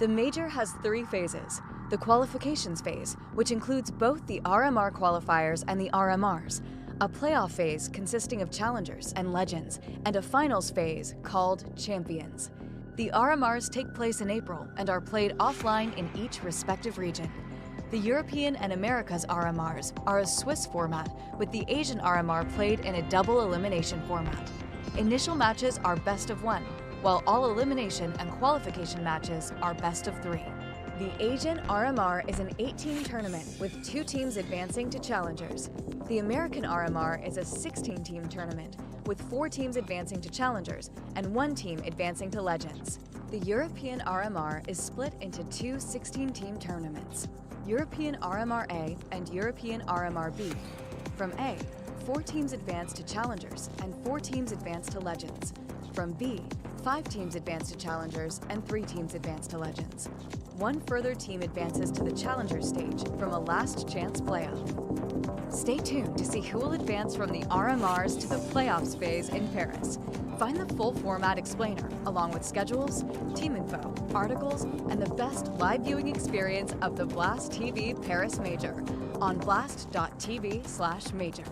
The Major has 3 phases. The qualifications phase, which includes both the RMR qualifiers and the RMRs, a playoff phase consisting of challengers and legends, and a finals phase called champions. The RMRs take place in April and are played offline in each respective region. The European and Americas RMRs are a Swiss format, with the Asian RMR played in a double elimination format. Initial matches are best of 1, while all elimination and qualification matches are best of 3. The Asian RMR is an 8-team tournament with 2 teams advancing to challengers. The American RMR is a 16-team tournament with 4 teams advancing to challengers and 1 team advancing to legends. The European RMR is split into 2 16-team tournaments, European RMR A and European RMR B. From A, 4 teams advance to challengers and 4 teams advance to legends. From B, 5 teams advance to challengers and 3 teams advance to legends. 1 further team advances to the challenger stage from a last chance playoff. Stay tuned to see who will advance from the RMRs to the playoffs phase in Paris. Find the full format explainer along with schedules, team info, articles, and the best live viewing experience of the Blast TV Paris Major on blast.tv/major.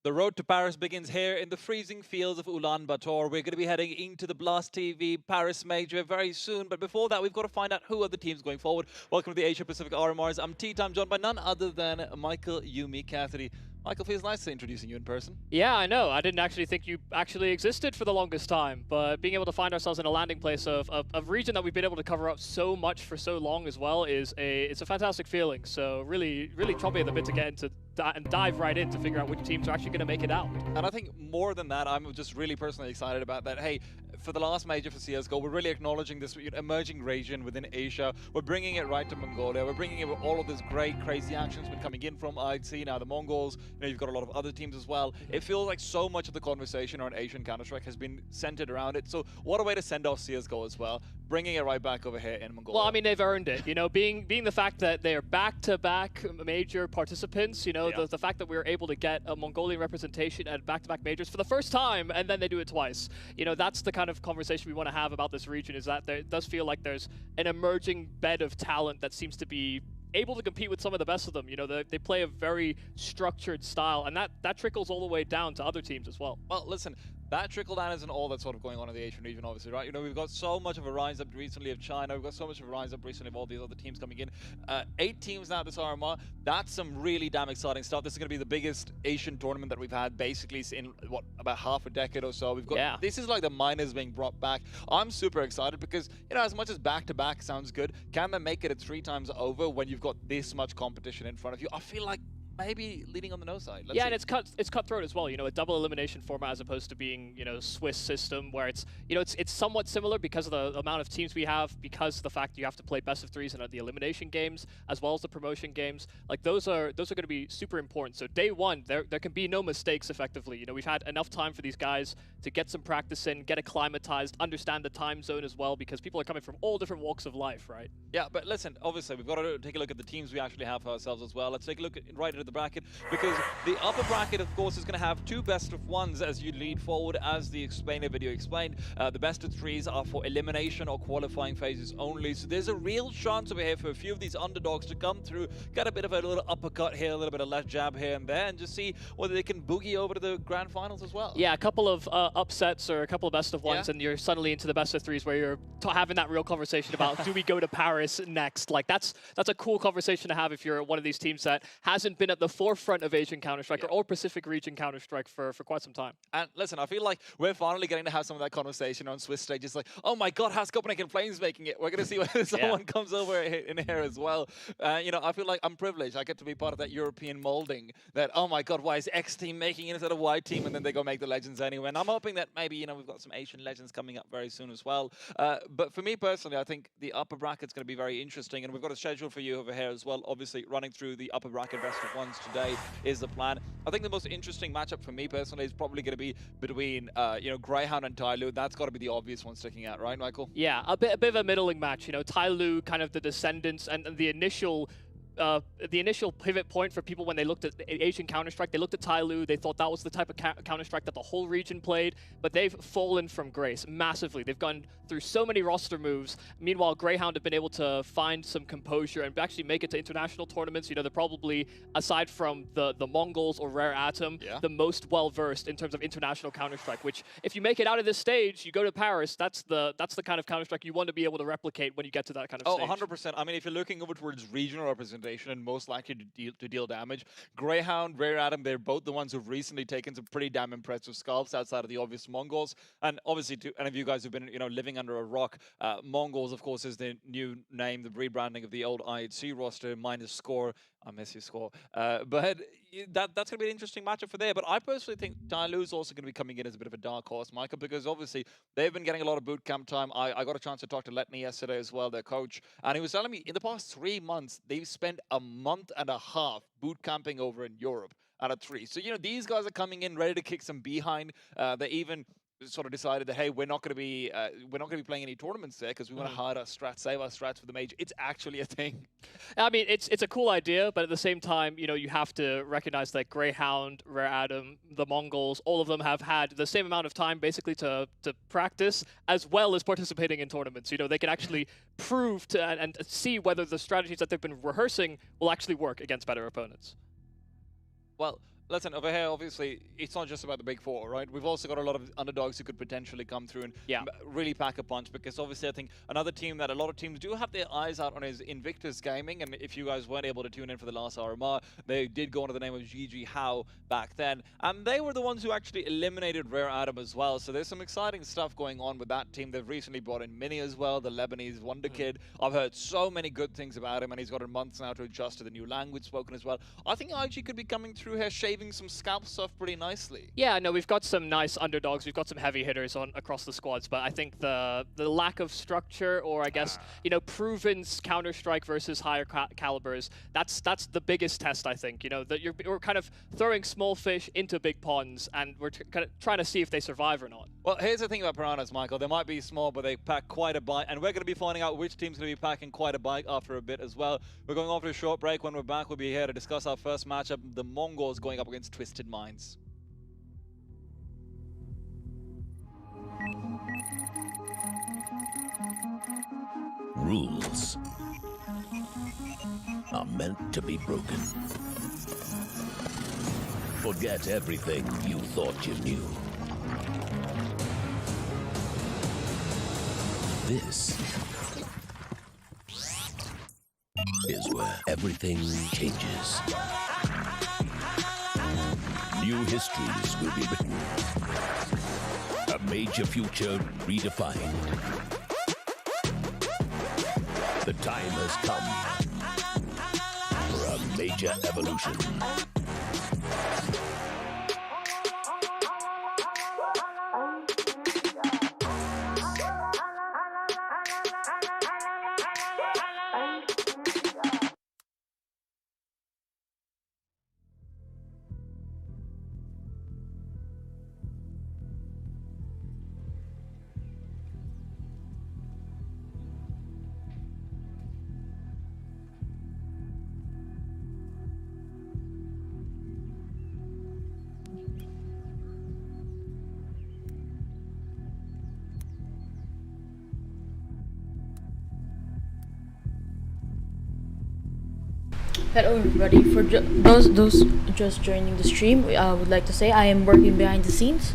The road to Paris begins here in the freezing fields of Ulaanbaatar. We're going to be heading into the Blast TV Paris Major very soon. But before that, we've got to find out who are the teams going forward. Welcome to the Asia-Pacific RMRs. I'm T-Time, joined by none other than Michael Yumi Cassidy. Michael, feels nice introducing you in person. Yeah, I know. I didn't actually think you actually existed for the longest time, but being able to find ourselves in a landing place of a region that we've been able to cover up so much for so long as well it's a fantastic feeling. So really chomping at the bit to get into and dive right in to figure out which teams are actually going to make it out. And I think more than that, I'm just really personally excited about that. Hey, for the last major for CSGO, we're really acknowledging this emerging region within Asia. We're bringing it right to Mongolia. We're bringing it with all of this great, crazy action's been coming in from IC, now TheMongolz. You know, you've got a lot of other teams as well. It feels like so much of the conversation around Asian Counter-Strike has been centered around it. So what a way to send off CSGO as well, bringing it right back over here in Mongolia. Well, I mean, they've earned it. You know, being the fact that they're back-to-back major participants, you know, the fact that we're able to get a Mongolian representation at back-to-back majors for the first time, and then they do it twice. You know, that's the kind of conversation we want to have about this region, is that there does feel like there's an emerging bed of talent that seems to be able to compete with some of the best of them. You know, they play a very structured style, and that trickles all the way down to other teams as well. Well, listen, that trickle down isn't all that's sort of going on in the Asian region, obviously, right? You know, we've got so much of a rise up recently of China. We've got so much of a rise up recently of all these other teams coming in. 8 teams now at this RMR. That's some really damn exciting stuff. This is going to be the biggest Asian tournament that we've had basically in, what, about half a decade or so. We've got, this is like the minors being brought back. I'm super excited because, you know, as much as back-to-back sounds good, can they make it at 3 times over when you've got this much competition in front of you? I feel like maybe leading on the no side. Let's see. And it's cutthroat as well. You know, a double elimination format as opposed to being, you know, Swiss system where it's, you know, it's somewhat similar because of the amount of teams we have, because of the fact you have to play best of 3s in the elimination games as well as the promotion games. Like those are going to be super important. So day one, there can be no mistakes effectively. You know, we've had enough time for these guys to get some practice in, get acclimatized, understand the time zone as well, because people are coming from all different walks of life, right? Yeah, but listen, obviously we've got to take a look at the teams we actually have for ourselves as well. Let's take a look at right at the bracket, because the upper bracket, of course, is going to have 2 best of 1s as you lead forward, as the explainer video explained. The best of 3s are for elimination or qualifying phases only, so there's a real chance over here for a few of these underdogs to come through, get a bit of a little uppercut here, a little bit of left jab here and there, and just see whether they can boogie over to the grand finals as well. Yeah, a couple of upsets or a couple of best of 1s, and you're suddenly into the best of 3s where you're having that real conversation about do we go to Paris next? Like that's a cool conversation to have if you're one of these teams that hasn't been at the forefront of Asian Counter-Strike or Pacific region Counter-Strike for quite some time. And listen, I feel like we're finally getting to have some of that conversation on Swiss stages. Like, oh my God, how's Copenhagen Flames making it? We're going to see whether someone comes over in here as well. You know, I feel like I'm privileged. I get to be part of that European molding that, oh my God, why is X team making it instead of Y team? And then they go make the Legends anyway. And I'm hoping that maybe, you know, we've got some Asian Legends coming up very soon as well. But for me personally, I think the upper bracket's going to be very interesting. And we've got a schedule for you over here as well. Obviously, running through the upper bracket best of ones today is the plan. I think the most interesting matchup for me personally is probably going to be between, you know, Grayhound and TYLOO. That's got to be the obvious one sticking out, right, Michael? Yeah, a bit of a middling match. You know, TYLOO, kind of the descendants, and the initial pivot point for people when they looked at Asian Counter-Strike, they looked at TYLOO, they thought that was the type of Counter-Strike that the whole region played, but they've fallen from grace massively. They've gone through so many roster moves. Meanwhile, Grayhound have been able to find some composure and actually make it to international tournaments. You know, they're probably, aside from the Mongols or Rare Atom, the most well-versed in terms of international Counter-Strike, which if you make it out of this stage, you go to Paris, that's the kind of Counter-Strike you want to be able to replicate when you get to that kind of stage. 100%. I mean, if you're looking over towards regional representation and most likely to deal damage, Grayhound, Rare Atom, they're both the ones who've recently taken some pretty damn impressive scalps outside of the obvious Mongols. And obviously, to any of you guys who've been, you know, living under a rock, Mongols, of course, is the new name, the rebranding of the old IHC roster, minus Score. I miss you, Score. But that's going to be an interesting matchup for there. But I personally think TYLOO's also going to be coming in as a bit of a dark horse, Michael, because obviously they've been getting a lot of boot camp time. I got a chance to talk to Letney yesterday as well, their coach, and he was telling me in the past 3 months, they've spent a month and a half boot camping over in Europe out of 3. So, you know, these guys are coming in ready to kick some behind. They even sort of decided that, hey, we're not going to be playing any tournaments there because we want to hide our strats, save our strats for the major. It's actually a thing. I mean, it's a cool idea, but at the same time, you know, you have to recognize that Grayhound, Rare Atom, the Mongols, all of them have had the same amount of time basically to practice as well as participating in tournaments. You know, they can actually prove to and see whether the strategies that they've been rehearsing will actually work against better opponents. Well, listen, over here, obviously, it's not just about the big 4, right? We've also got a lot of underdogs who could potentially come through and really pack a punch, because obviously I think another team that a lot of teams do have their eyes out on is Invictus Gaming, and if you guys weren't able to tune in for the last RMR, they did go under the name of GG How back then, and they were the ones who actually eliminated Rare Atom as well, so there's some exciting stuff going on with that team. They've recently brought in Mini as well, the Lebanese wonder kid. I've heard so many good things about him, and he's got a month now to adjust to the new language spoken as well. I think IG could be coming through here, shaving some scalp stuff pretty nicely. Yeah, no, we've got some nice underdogs. We've got some heavy hitters on across the squads, but I think the lack of structure, or I guess you know, proven Counter-Strike versus higher calibers, that's the biggest test, I think. You know, that we're kind of throwing small fish into big ponds, and we're kind of trying to see if they survive or not. Well, here's the thing about Piranhas, Michael. They might be small, but they pack quite a bite, and we're going to be finding out which team's going to be packing quite a bite after a bit as well. We're going off to a short break. When we're back, we'll be here to discuss our first matchup, the Mongols going up against Twisted Minds. Rules are meant to be broken. Forget everything you thought you knew. This is where everything changes. New histories will be written. A major future redefined. The time has come for a major evolution. Hello everybody, for those just joining the stream, I would like to say I am working behind the scenes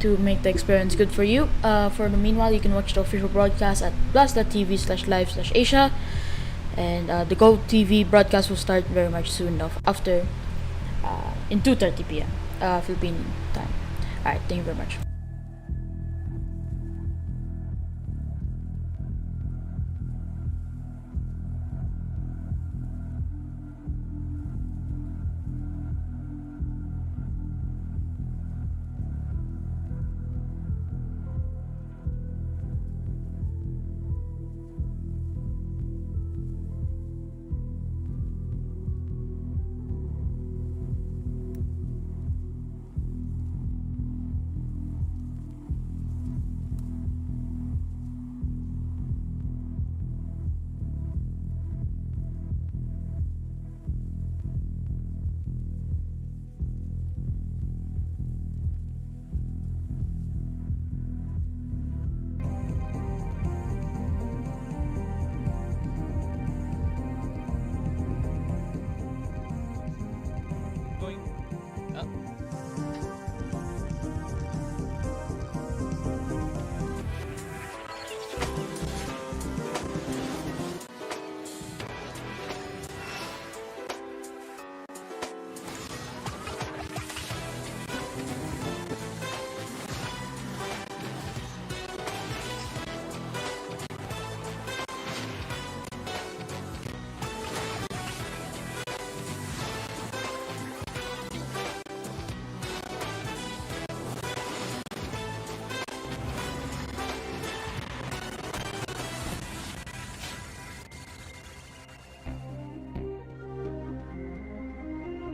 to make the experience good for you. For the meanwhile, you can watch the official broadcast at plus.tv/live/Asia, and the GOTV broadcast will start very much soon after in 2:30 p.m. Philippine time. Alright, thank you very much.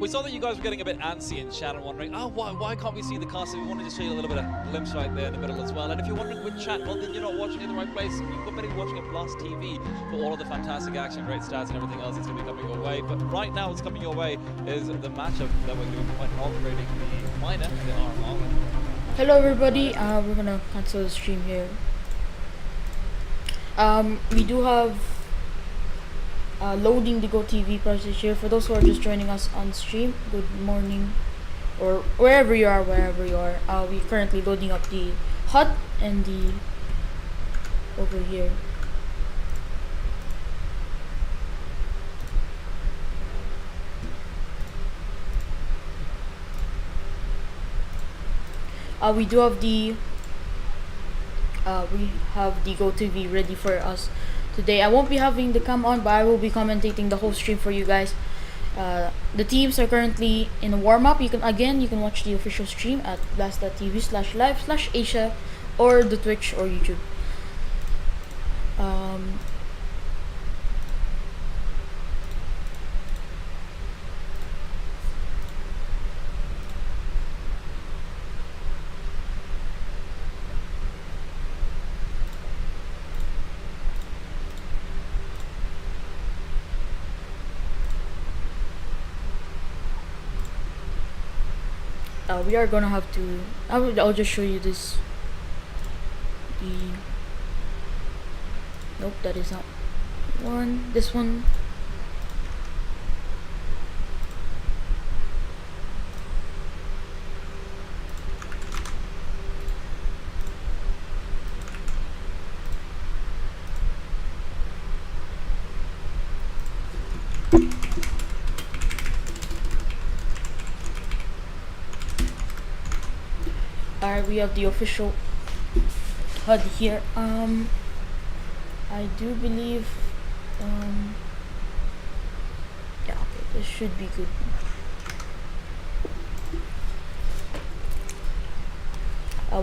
We saw that you guys were getting a bit antsy in chat and wondering, oh, why can't we see the cast? We wanted to show you a little bit of glimpse right there in the middle as well. And if you're wondering which chat, well, then you're not watching in the right place. You've got better be watching a Plus TV for all of the fantastic action, great stats, and everything else that's going to be coming your way. But right now, what's coming your way is the matchup that we're doing by inaugurating the minor, the RMR. Hello, everybody. We're gonna cancel the stream here. We do have loading the GOTV process here. For those who are just joining us on stream, good morning, or wherever you are, we currently loading up the HUD and the over here. We do have the GOTV ready for us today. I won't be having the cam on, but I will be commentating the whole stream for you guys. The teams are currently in a warm-up. You can watch the official stream at blast.tv/live/Asia or the Twitch or YouTube. We are gonna have to. I'll just show you this. Nope, that is not one. This one. We have the official HUD here. I do believe yeah, okay, this should be good.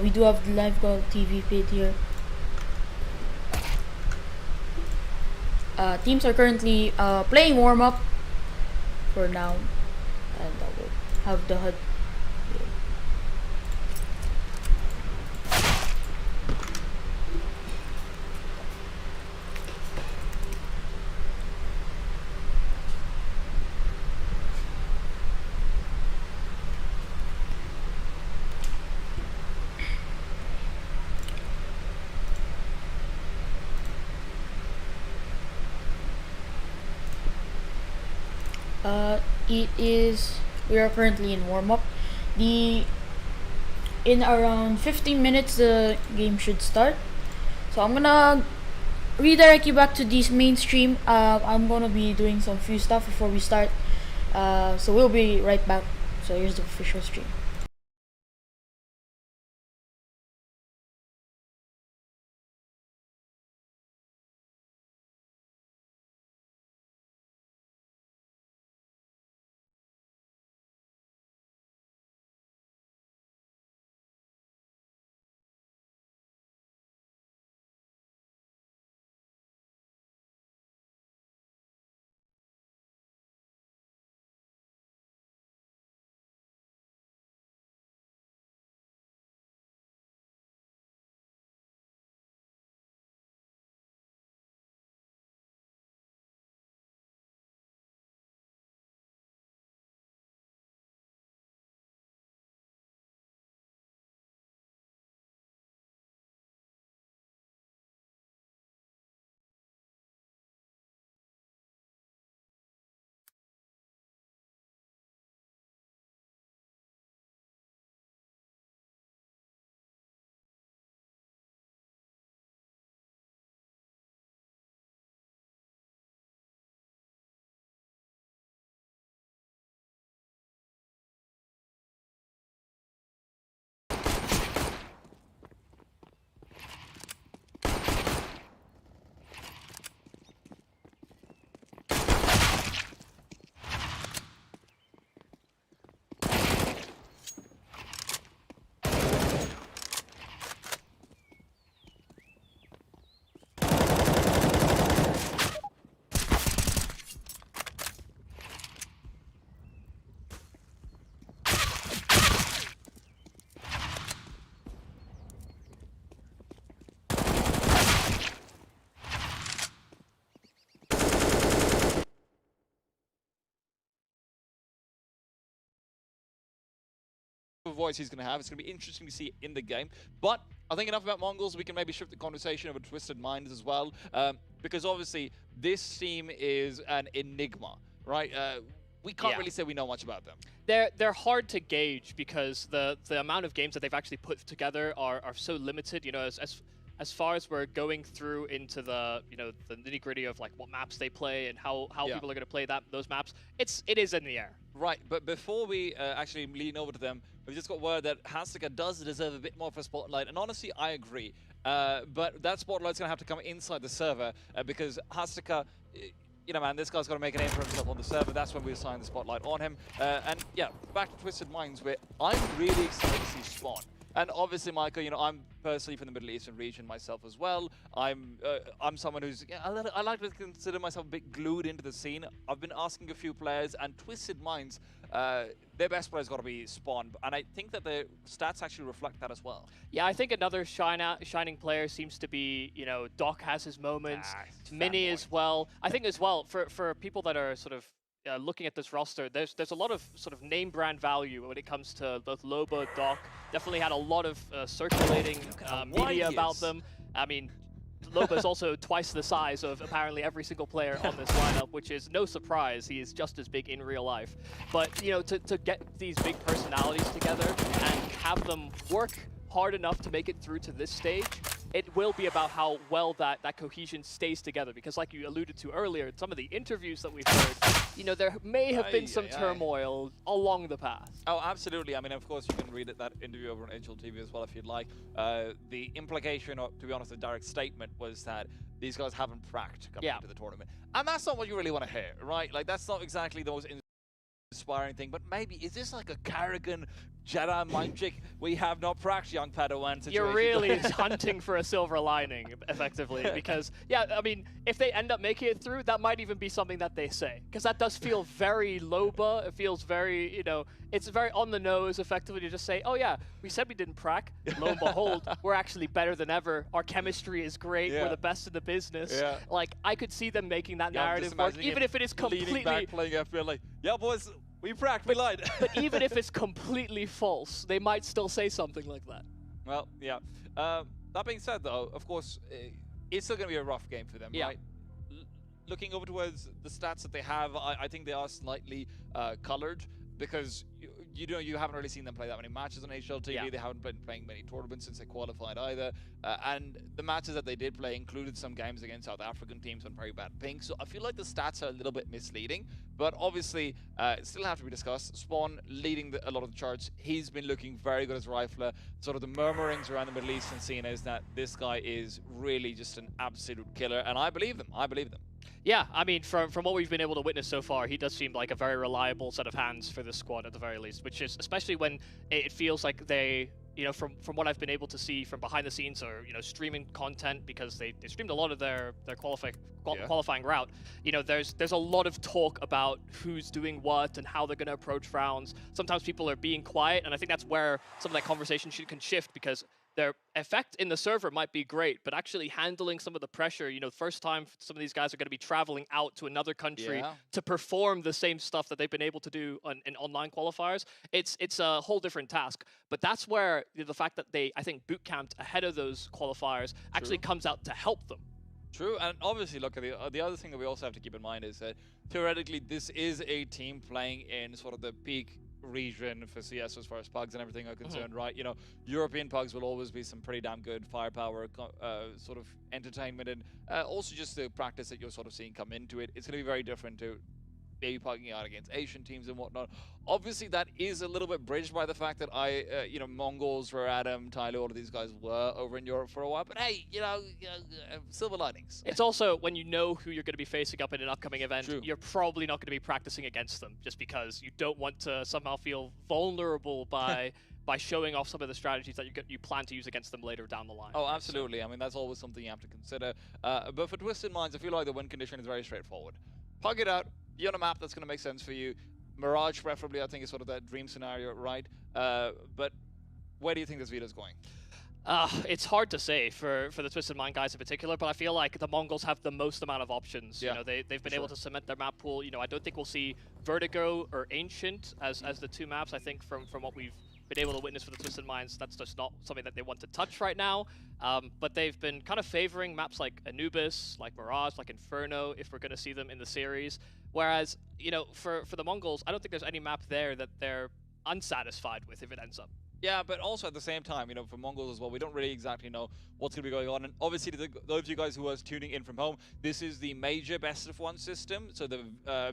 We do have the live GOTV feed here. Teams are currently playing warm-up for now, and I will have the HUD. We are currently in warm-up. In around 15 minutes the game should start. So I'm gonna redirect you back to this main stream. I'm gonna be doing some few stuff before we start. So we'll be right back So here's the official stream. Voice he's going to have. It's going to be interesting to see in the game. But I think enough about Mongols. We can maybe shift the conversation over to Twisted Minds as well, because obviously this team is an enigma, right? We can't really say we know much about them. They're hard to gauge because the amount of games that they've actually put together are so limited. You know, as far as we're going through into the the nitty gritty of like what maps they play and how people are going to play those maps, it is in the air. Right, but before we actually lean over to them, we've just got word that hijacking does deserve a bit more of a spotlight, and honestly, I agree. But that spotlight's going to have to come inside the server because hijacking, you know, man, this guy's got to make a name for himself on the server. That's when we assign the spotlight on him. And yeah, back to Twisted Minds, where I'm really excited to see Spawn. And obviously, Michael, you know, I'm personally from the Middle Eastern region myself as well. I'm someone who's, I like to consider myself a bit glued into the scene. I've been asking a few players, and Twisted Minds, their best player's got to be Spawn. And I think that the stats actually reflect that as well. Yeah, I think another shining player seems to be, you know, Doc has his moments, Mini as well. I think as well, for people that are sort of looking at this roster, there's a lot of sort of name brand value when it comes to both Loba, Doc. Definitely had a lot of circulating media about them. I mean, Loba is also twice the size of apparently every single player on this lineup, which is no surprise. He is just as big in real life. But, you know, to get these big personalities together and have them work hard enough to make it through to this stage, it will be about how well that cohesion stays together. Because like you alluded to earlier, some of the interviews that we've heard, you know, there may have been some turmoil along the path. Oh, absolutely. I mean, of course, you can read that interview over on HLTV as well if you'd like. The implication, or to be honest, the direct statement was that these guys haven't pracked coming into the tournament. And that's not what you really want to hear, right? Like, that's not exactly the most inspiring thing, but maybe, is this like a Karrigan Jedi mind trick? We have not pracked young Padawan situation. You're really hunting for a silver lining, effectively, because, yeah, I mean, if they end up making it through, that might even be something that they say, because that does feel very Loba. It feels very, you know, it's very on the nose, effectively, to just say, oh yeah, we said we didn't prack. Lo and behold, we're actually better than ever. Our chemistry is great. We're the best in the business. Like, I could see them making that narrative work, even if it is completely... leaning back, playing FPL like, yeah, boys, we pracked, we lied. But even if it's completely false, they might still say something like that. Well, yeah. That being said, though, of course, it's still going to be a rough game for them, right? Looking over towards the stats that they have, I think they are slightly colored, because you haven't really seen them play that many matches on HLTV. Yeah. They haven't been playing many tournaments since they qualified either. And the matches that they did play included some games against South African teams on very bad ping. So I feel like the stats are a little bit misleading, but obviously still have to be discussed. Spawn leading a lot of the charts. He's been looking very good as a rifler. Sort of the murmurings around the Middle Eastern scene is that this guy is really just an absolute killer, and I believe them. I believe them. Yeah, I mean, from what we've been able to witness so far, he does seem like a very reliable set of hands for this squad at the very least, which is especially when it feels like they, you know, from what I've been able to see from behind the scenes or, you know, streaming content, because they streamed a lot of their qualifying route. You know, there's a lot of talk about who's doing what and how they're going to approach rounds. Sometimes people are being quiet, and I think that's where some of that conversation can shift, because their effect in the server might be great, but actually handling some of the pressure, you know, first time some of these guys are going to be traveling out to another country to perform the same stuff that they've been able to do in online qualifiers, it's a whole different task. But that's where the fact that they, I think, boot camped ahead of those qualifiers actually comes out to help them. True, and obviously, look, the other thing that we also have to keep in mind is that theoretically this is a team playing in sort of the peak region for CS as far as pugs and everything are concerned, right? You know, European pugs will always be some pretty damn good firepower, sort of entertainment, and also just the practice that you're sort of seeing come into it. It's going to be very different to maybe pugging out against Asian teams and whatnot. Obviously, that is a little bit bridged by the fact that you know, Mongols, Adam, TYLOO, all of these guys were over in Europe for a while. But hey, you know, silver linings. It's also when you know who you're going to be facing up in an upcoming event, you're probably not going to be practicing against them, just because you don't want to somehow feel vulnerable by showing off some of the strategies that you plan to use against them later down the line. Oh, absolutely. So, I mean, that's always something you have to consider. But for Twisted Minds, I feel like the win condition is very straightforward. Pug it out. Be on a map that's going to make sense for you. Mirage, preferably, I think, is sort of that dream scenario, right? But where do you think this Vito's going? It's hard to say for the Twisted Mind guys in particular, but I feel like the Mongols have the most amount of options. You know, they've been able to cement their map pool. You know, I don't think we'll see Vertigo or Ancient as the two maps. I think from what we've been able to witness for the Twisted Minds, that's just not something that they want to touch right now. But they've been kind of favoring maps like Anubis, like Mirage, like Inferno, if we're going to see them in the series. Whereas, you know, for the Mongols, I don't think there's any map there that they're unsatisfied with if it ends up. Yeah, but also at the same time, you know, for Mongols as well, we don't really exactly know what's going to be going on. And obviously, those of you guys who are tuning in from home, this is the major best-of-1 system. So the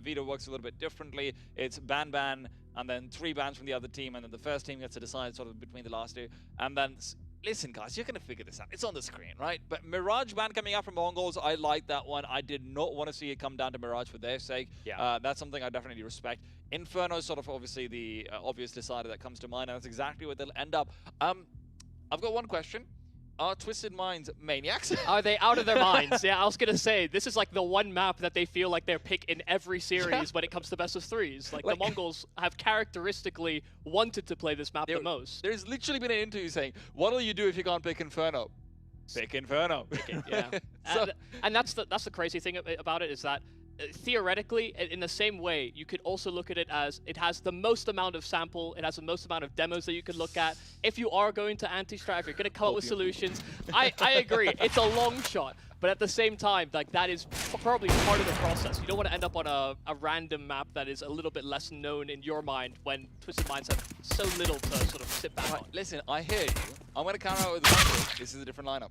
Vito works a little bit differently. It's ban, and then 3 bans from the other team, and then the first team gets to decide sort of between the last 2. And then, listen, guys, you're going to figure this out. It's on the screen, right? But Mirage ban coming out from Mongols, I like that one. I did not want to see it come down to Mirage for their sake. Yeah. That's something I definitely respect. Inferno is sort of obviously the obvious decider that comes to mind, and that's exactly where they'll end up. I've got one question. Are Twisted Minds maniacs? Are they out of their minds? Yeah, I was going to say, this is like the one map that they feel like they're pick in every series when it comes to best of 3s. Like the Mongols have characteristically wanted to play this map the most. There's literally been an interview saying, what'll you do if you can't pick Inferno? Pick Inferno. Yeah. And that's the crazy thing about it, is that theoretically, in the same way, you could also look at it as it has the most amount of sample, it has the most amount of demos that you could look at. If you are going to anti-strat, if you're going to come up with solutions, I agree, it's a long shot. But at the same time, like, that is probably part of the process. You don't want to end up on a random map that is a little bit less known in your mind when Twisted Minds have so little to sort of sit back on. Listen, I hear you. I'm going to counter out with the Mongols. This is a different lineup.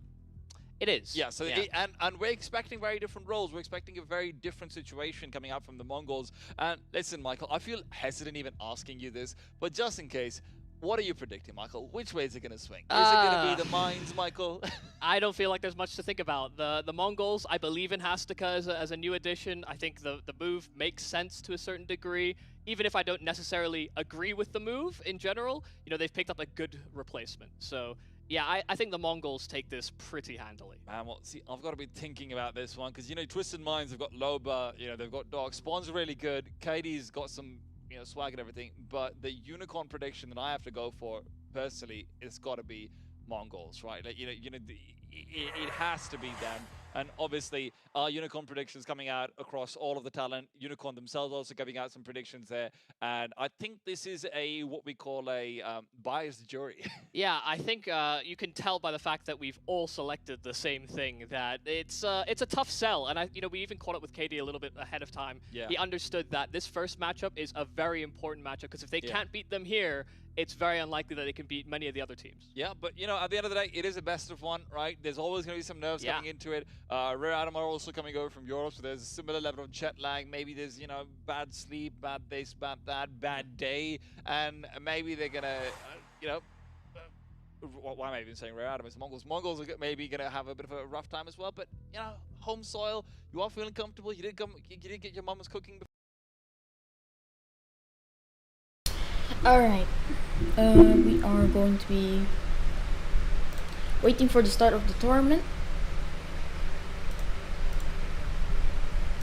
It is. Yeah, so and we're expecting very different roles. We're expecting a very different situation coming out from the Mongols. And listen, Michael, I feel hesitant even asking you this, but just in case, what are you predicting, Michael? Which way is it going to swing? Is it going to be the Minds, Michael? I don't feel like there's much to think about. The Mongols, I believe in Hastika as a new addition. I think the move makes sense to a certain degree. Even if I don't necessarily agree with the move in general, you know, they've picked up a good replacement. So yeah, I think the Mongols take this pretty handily. Man, well, see, I've got to be thinking about this one, because, you know, Twisted Minds have got Loba, you know, they've got Dog. Spawn's really good. Katie's got some, you know, swag and everything. But the unicorn prediction that I have to go for, personally, it's got to be Mongols, right? Like, it has to be them. And obviously, our Unicorn predictions coming out across all of the talent. Unicorn themselves also giving out some predictions there. And I think this is what we call a biased jury. Yeah, I think you can tell by the fact that we've all selected the same thing that it's a tough sell. And we even caught up with KD a little bit ahead of time. Yeah. He understood that this first matchup is a very important matchup because if they can't beat them here, it's very unlikely that they can beat many of the other teams. Yeah, but at the end of the day, it is a best of one, right? There's always going to be some nerves coming into it. Rare RMR also coming over from Europe, so there's a similar level of jet lag. Maybe there's, bad sleep, bad this, bad that, bad day, and maybe they're going to, why am I even saying Rare Adam? It's Mongols. Mongols are maybe going to have a bit of a rough time as well, but, home soil, you are feeling comfortable. You didn't get your mama's cooking before. Alright, we are going to be waiting for the start of the tournament.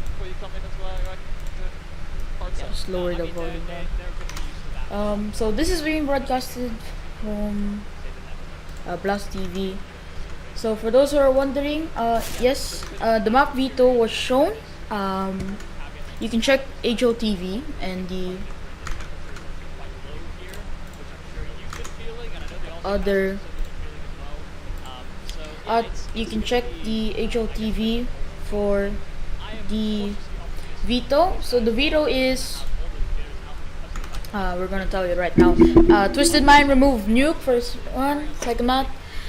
Before you come in as well, right? Just lower the volume down. So this is being broadcasted from Blast TV. So for those who are wondering, yes, the map veto was shown. You can check HLTV and the other you can check the HLTV for the veto. So the veto is we're gonna tell you right now. Twisted Mind remove Nuke first one, second map.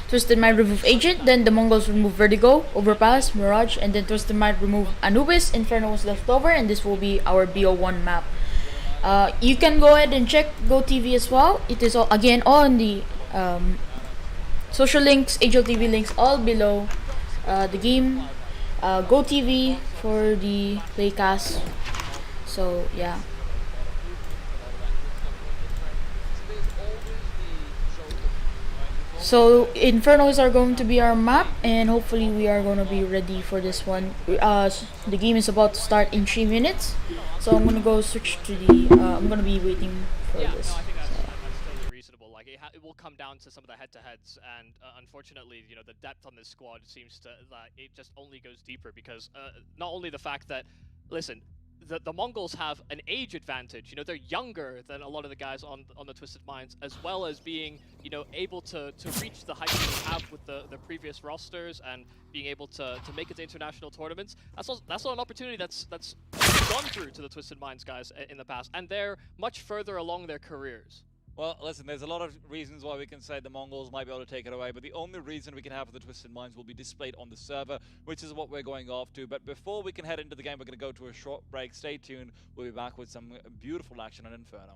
Twisted Mind remove Agent, then the Mongols remove Vertigo, Overpass, Mirage, and then Twisted Mind remove Anubis. Inferno was left over, and this will be our BO1 map. You can go ahead and check GOTV as well. It is all again on the social links, HLTV links, all below the game. GOTV for the playcast. So yeah. So Infernos are going to be our map, and hopefully we are going to be ready for this one. The game is about to start in 3 minutes, so I'm going to go switch to the. I'm going to be waiting for this. No, I think that's totally reasonable. Like it will come down to some of the head-to-heads, and unfortunately, the depth on this squad seems to it just only goes deeper because not only the fact that, listen, the Mongols have an age advantage. They're younger than a lot of the guys on the Twisted Minds, as well as being, able to reach the heights they have with the previous rosters and being able to make it to international tournaments. That's not an opportunity that's gone through to the Twisted Minds guys in the past, and they're much further along their careers. Well, listen, there's a lot of reasons why we can say the Mongols might be able to take it away, but the only reason we can have for the Twisted Minds will be displayed on the server, which is what we're going off to. But before we can head into the game, we're going to go to a short break. Stay tuned. We'll be back with some beautiful action on Inferno.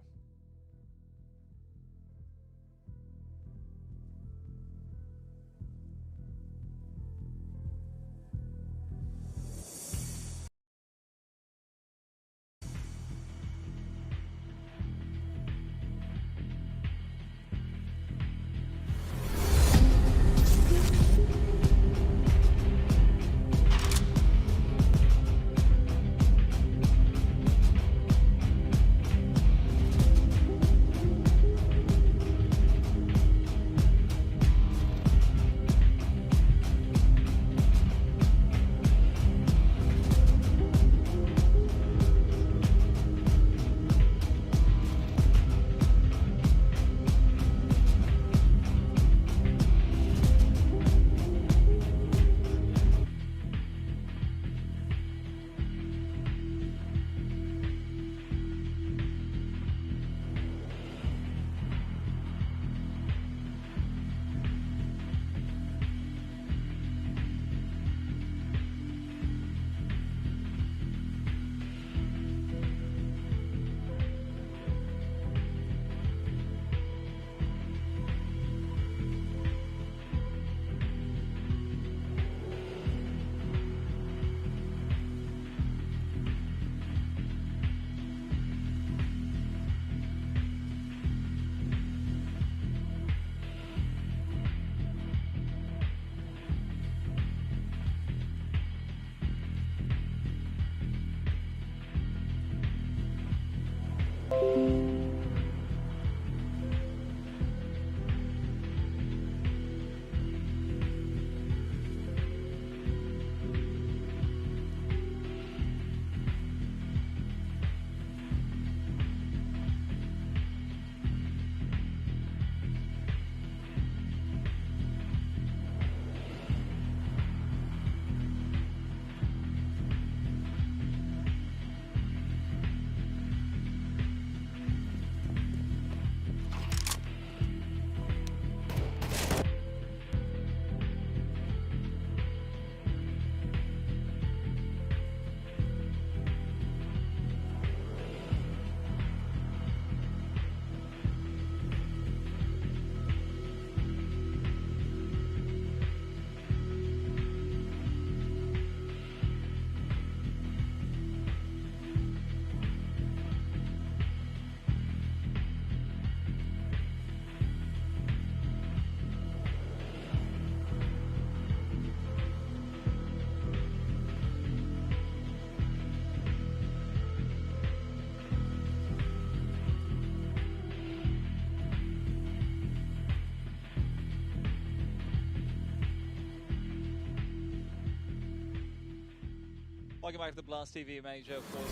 Welcome back to the Blast TV Major, of course.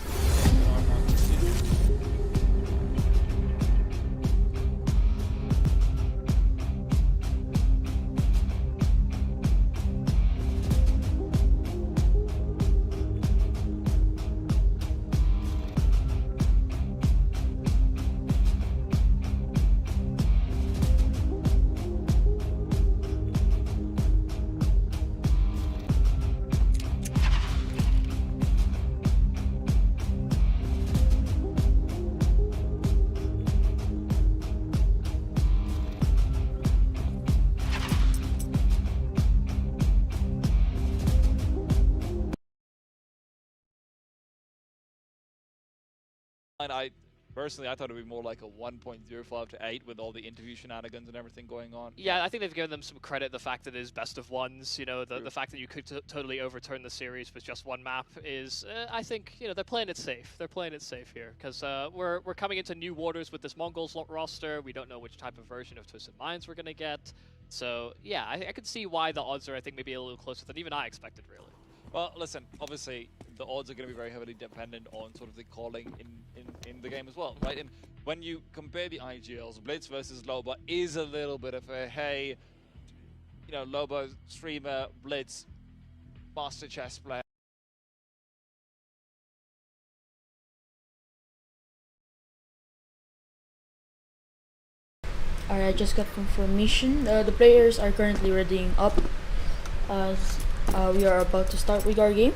I personally, I thought it'd be more like a 1.05 to 8 with all the interview shenanigans and everything going on. Yeah, I think they've given them some credit. The fact that it is best of ones, you know, the fact that you could totally overturn the series with just one map is, I think, you know, they're playing it safe. They're playing it safe here because we're coming into new waters with this Mongols roster. We don't know which type of version of Twisted Minds we're gonna get. So yeah, I could see why the odds are, I think, maybe a little closer than even I expected, really. Well, listen, obviously, the odds are going to be very heavily dependent on sort of the calling in the game as well, right? And when you compare the IGLs, Blitz versus Loba is a little bit of a, hey, you know, Loba, streamer, Blitz, master chess player. Alright, I just got confirmation. The players are currently readying up as we are about to start with our game.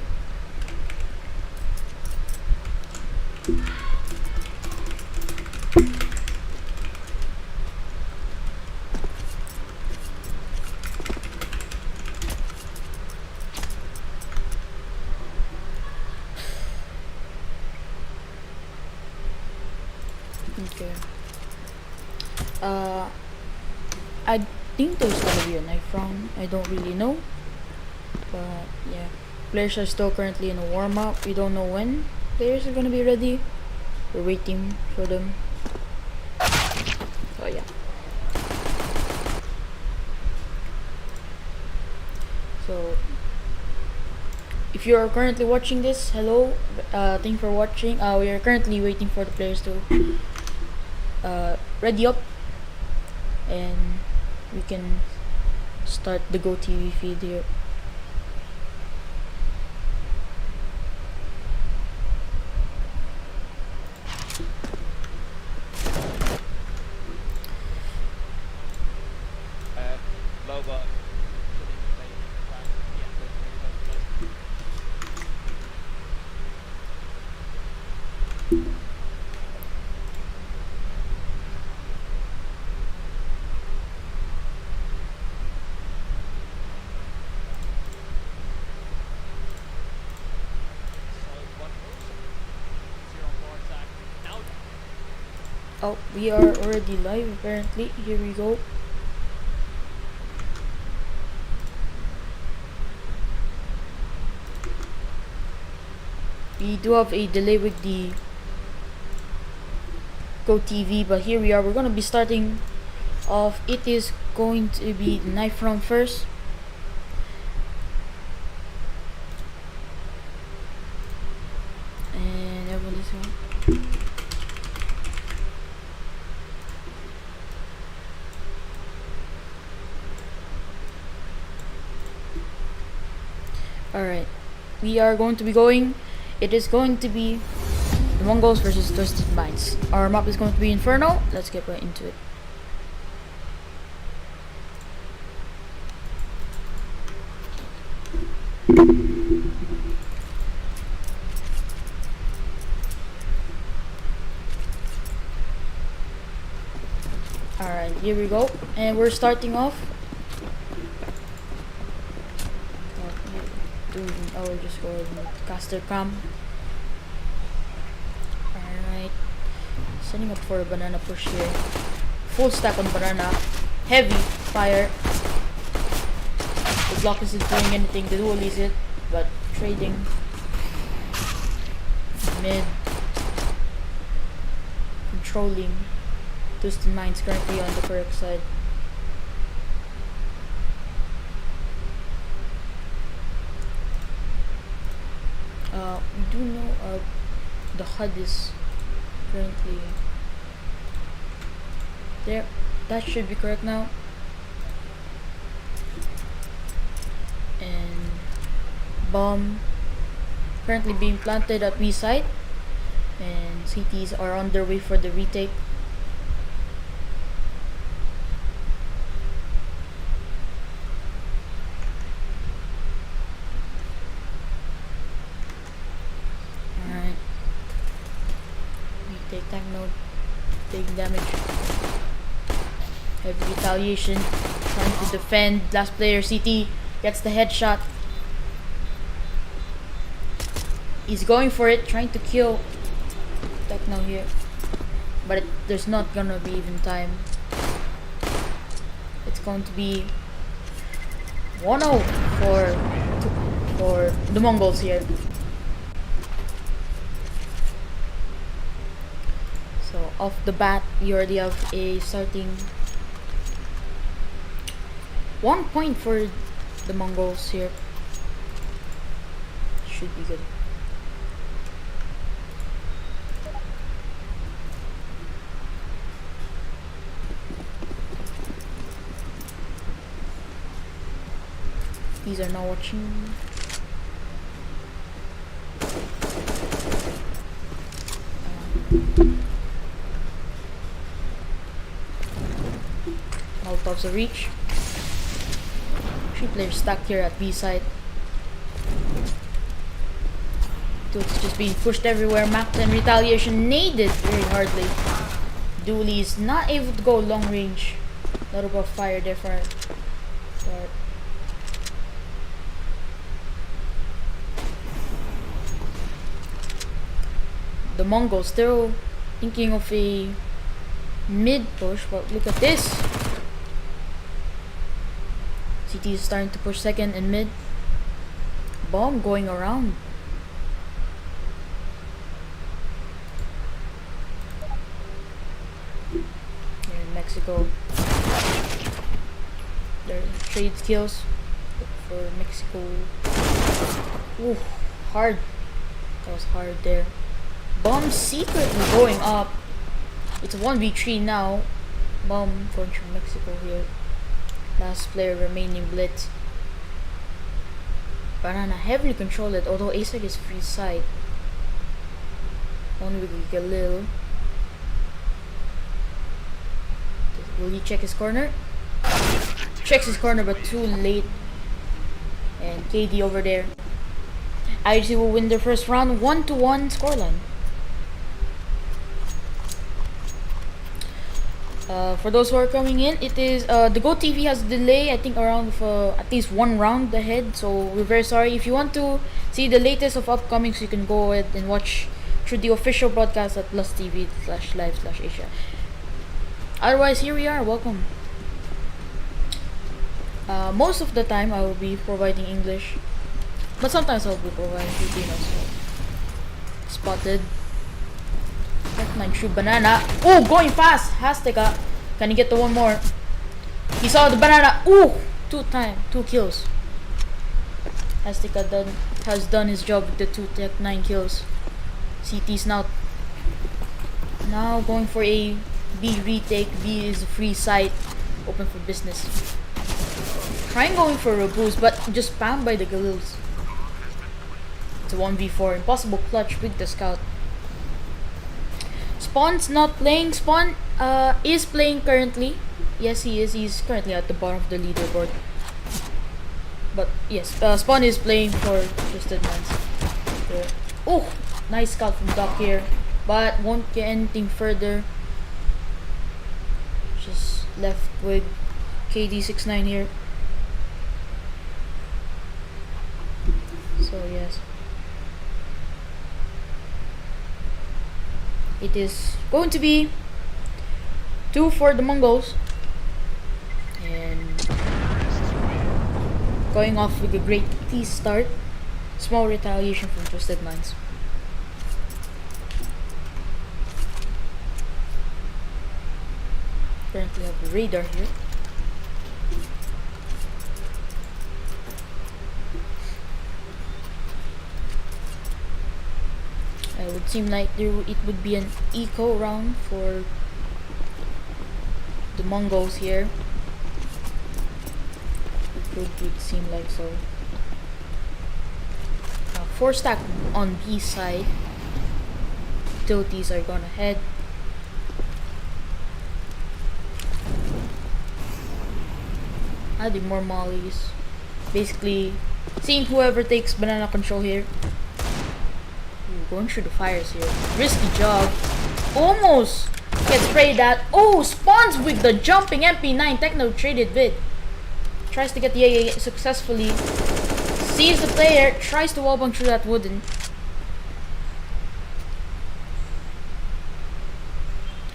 Okay. I think there's gonna be a knife round. I don't really know. But yeah, players are still currently in a warm-up. We don't know when players are gonna be ready. We're waiting for them. So yeah. So if you are currently watching this, hello. Thank you for watching. We are currently waiting for the players to ready up, and we can start the GOTV feed here. Loba. Oh, we are already live apparently. Here we go. We do have a delay with the GOTV, but here we are. We're gonna be starting off. It is going to be the knife round first. And everyone is on. Alright, we are going to be going. It is going to be the Mongols versus Twisted Minds. Our map is going to be Inferno. Let's get right into it. Alright, here we go. And we're starting off. I will just go with caster cam. Alright. Setting up for a banana push here. Full stack on banana. Heavy fire. The block isn't doing anything. The duel is it. But trading. Mid. Controlling. Twisted Minds currently on the correct side. do know the HUD is currently there. That should be correct now. And bomb currently being planted at B site, and CTs are on their way for the retake. Alright, retake tank node taking damage. Heavy retaliation, trying to defend. Last player CT gets the headshot. He's going for it, trying to kill Techno here, but there's not gonna be even time. It's going to be 1-0 for the Mongols here. So off the bat, you already have a starting 1 point for the Mongols here. Should be good. These are now watching. Molotov's a reach. 3 players stacked here at B side. It's just being pushed everywhere. Mac 10 retaliation naded very hardly. Dooley is not able to go long range. Lot of fire there for start. The Mongols still thinking of a mid push, but look at this. CT is starting to push second and mid. Bomb going around. Here in Mexico, there trade kills for Mexico. Ooh, hard. That was hard there. Bomb secretly going up. It's a 1v3 now. Bomb going from Mexico here. Last player remaining blitz. Banana heavily controlled it, although ASEC is free side. Only with Galil. Will he check his corner? Checks his corner, but too late. And KD over there. IGC will win their first round, 1-1 scoreline. For those who are coming in, it is the GOTV has a delay, I think around at least 1 round ahead, so we're very sorry. If you want to see the latest of upcomings, you can go ahead and watch through the official broadcast at +TV/live/Asia. Otherwise, here we are. Welcome. Most of the time I will be providing English, but sometimes I'll be providing Filipino. So spotted. F9 shoot banana. Oh, going fast. Hashtag. Can he get the one more? He saw the banana. Ooh, 2 kills. Hashtag has done his job with the 2 Tech9 kills. CT's now going for a B retake. B is a free site, open for business. Trying going for a boost, but just spammed by the Galils. It's a 1v4, impossible clutch with the scout. Spawn's not playing. Spawn is playing currently. Yes, he is. He's currently at the bottom of the leaderboard. But yes, Spawn is playing for Twisted Minds. Oh, nice scout from Doc here, but won't get anything further. Just left with KD69 here. So yes, it is going to be 2 for the Mongols, and going off with a great T start. Small retaliation from Twisted Minds. Currently have the radar here. would seem like it would be an eco round for the Mongols here. It would seem like so. 4 stack on B side. Utilities are gone ahead. Adding more mollies. Basically, seeing whoever takes banana control here. Ooh, going through the fires here. Risky job. Almost gets sprayed at. Oh, spawns with the jumping MP9. Techno traded vid. Tries to get the AA successfully. Sees the player. Tries to wallbang through that wooden.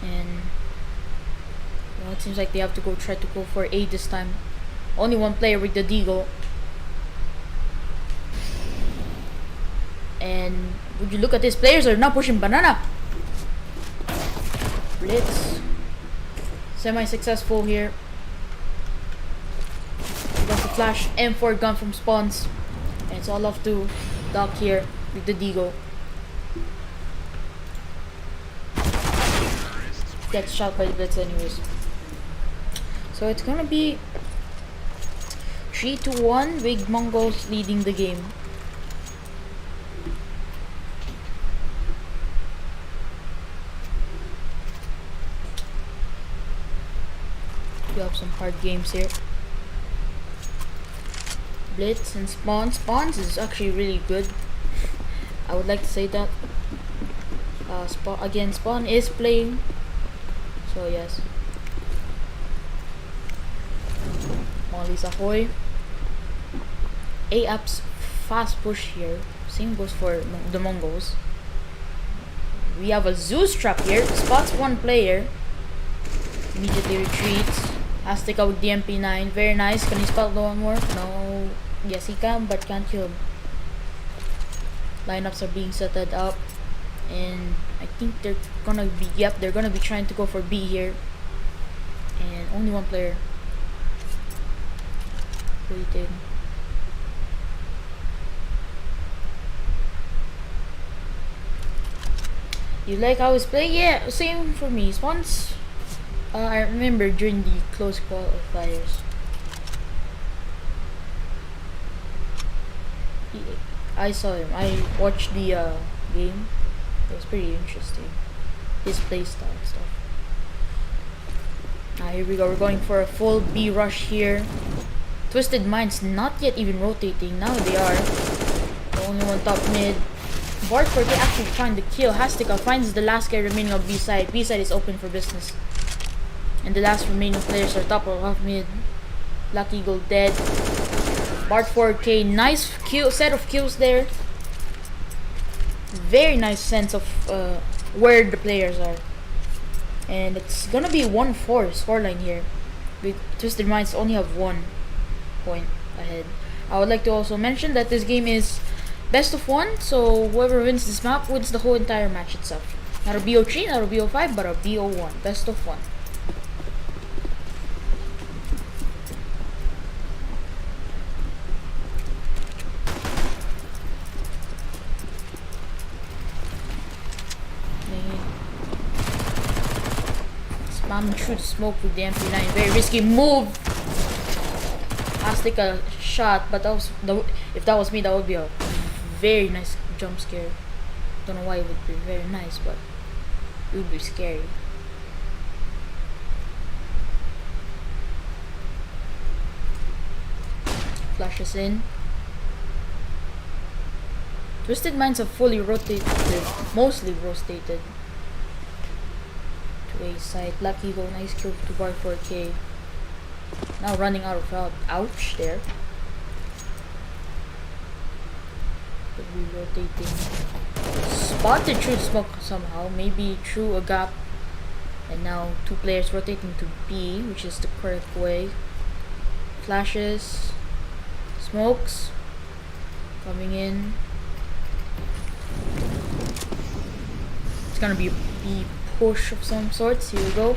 And well, it seems like they have to try to go for A this time. Only one player with the deagle. And would you look at this? Players are now pushing banana. Blitz. Semi-successful here. Got the flash M4 gun from spawns. And it's all off to Doc here with the deagle. Gets shot by the blitz anyways. So it's gonna be 3-1, Big Mongols leading the game. We have some hard games here. Blitz and Spawn. Spawns is actually really good. I would like to say that. Spawn is playing. So yes. Molly's ahoy. A-App's fast push here. Same goes for the Mongols. We have a Zeus trap here. Spots one player. Immediately retreats. Azteca with the MP9. Very nice. Can he spot one more? No. Yes, he can, but can't kill him. Lineups are being set up. And I think they're gonna be, yep, they're gonna be trying to go for B here. And only one player waiting. You like how he's playing? Yeah, same for me. Once I remember during the close qualifiers, I saw him. I watched the game. It was pretty interesting. His playstyle and stuff. Now here we go. We're going for a full B rush here. Twisted Minds not yet even rotating. Now they are. The only one top mid. Bartford actually trying to kill. Azteca finds the last guy remaining of B side. B side is open for business. And the last remaining players are top or half mid. Black Eagle dead. Bart 4K. Nice kill, set of kills there. Very nice sense of where the players are. And it's gonna be 1-4 scoreline here. With Twisted Minds only have 1 point ahead. I would like to also mention that this game is best of 1, so whoever wins this map wins the whole entire match itself. Not a BO3, not a BO5, but a BO1. Best of 1. Spamming through the smoke with the MP9. Very risky move. Azteca shot, but that was if that was me, that would be a very nice jump scare. Don't know why it would be very nice, but it would be scary. Flashes in. Twisted Minds have fully rotated, mostly rotated to A side. Black Eagle, nice kill to bar 4K. Now running out of route. Ouch there. Could be rotating. Spotted through the smoke somehow. Maybe through a gap. And now 2 players rotating to B, which is the correct way. Flashes. Smokes. Coming in. It's gonna be a B push of some sorts. Here we go.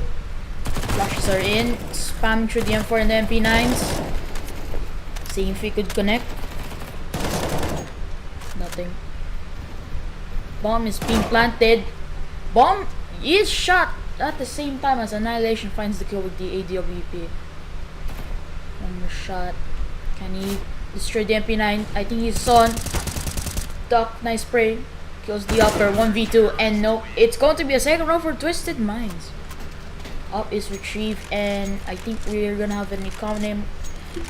Flashes are in. Spam through the M4 and the MP9s. Seeing if we could connect. Nothing. bomb is being planted. Bomb is shot at the same time as Annihilation finds the kill with the AWP. One more shot. Can he destroy the MP9? I think he's on. Duck, nice spray. Kills the upper, 1v2, and no, it's going to be a second round for Twisted Minds. Up is retrieved, and I think we're gonna have an economy,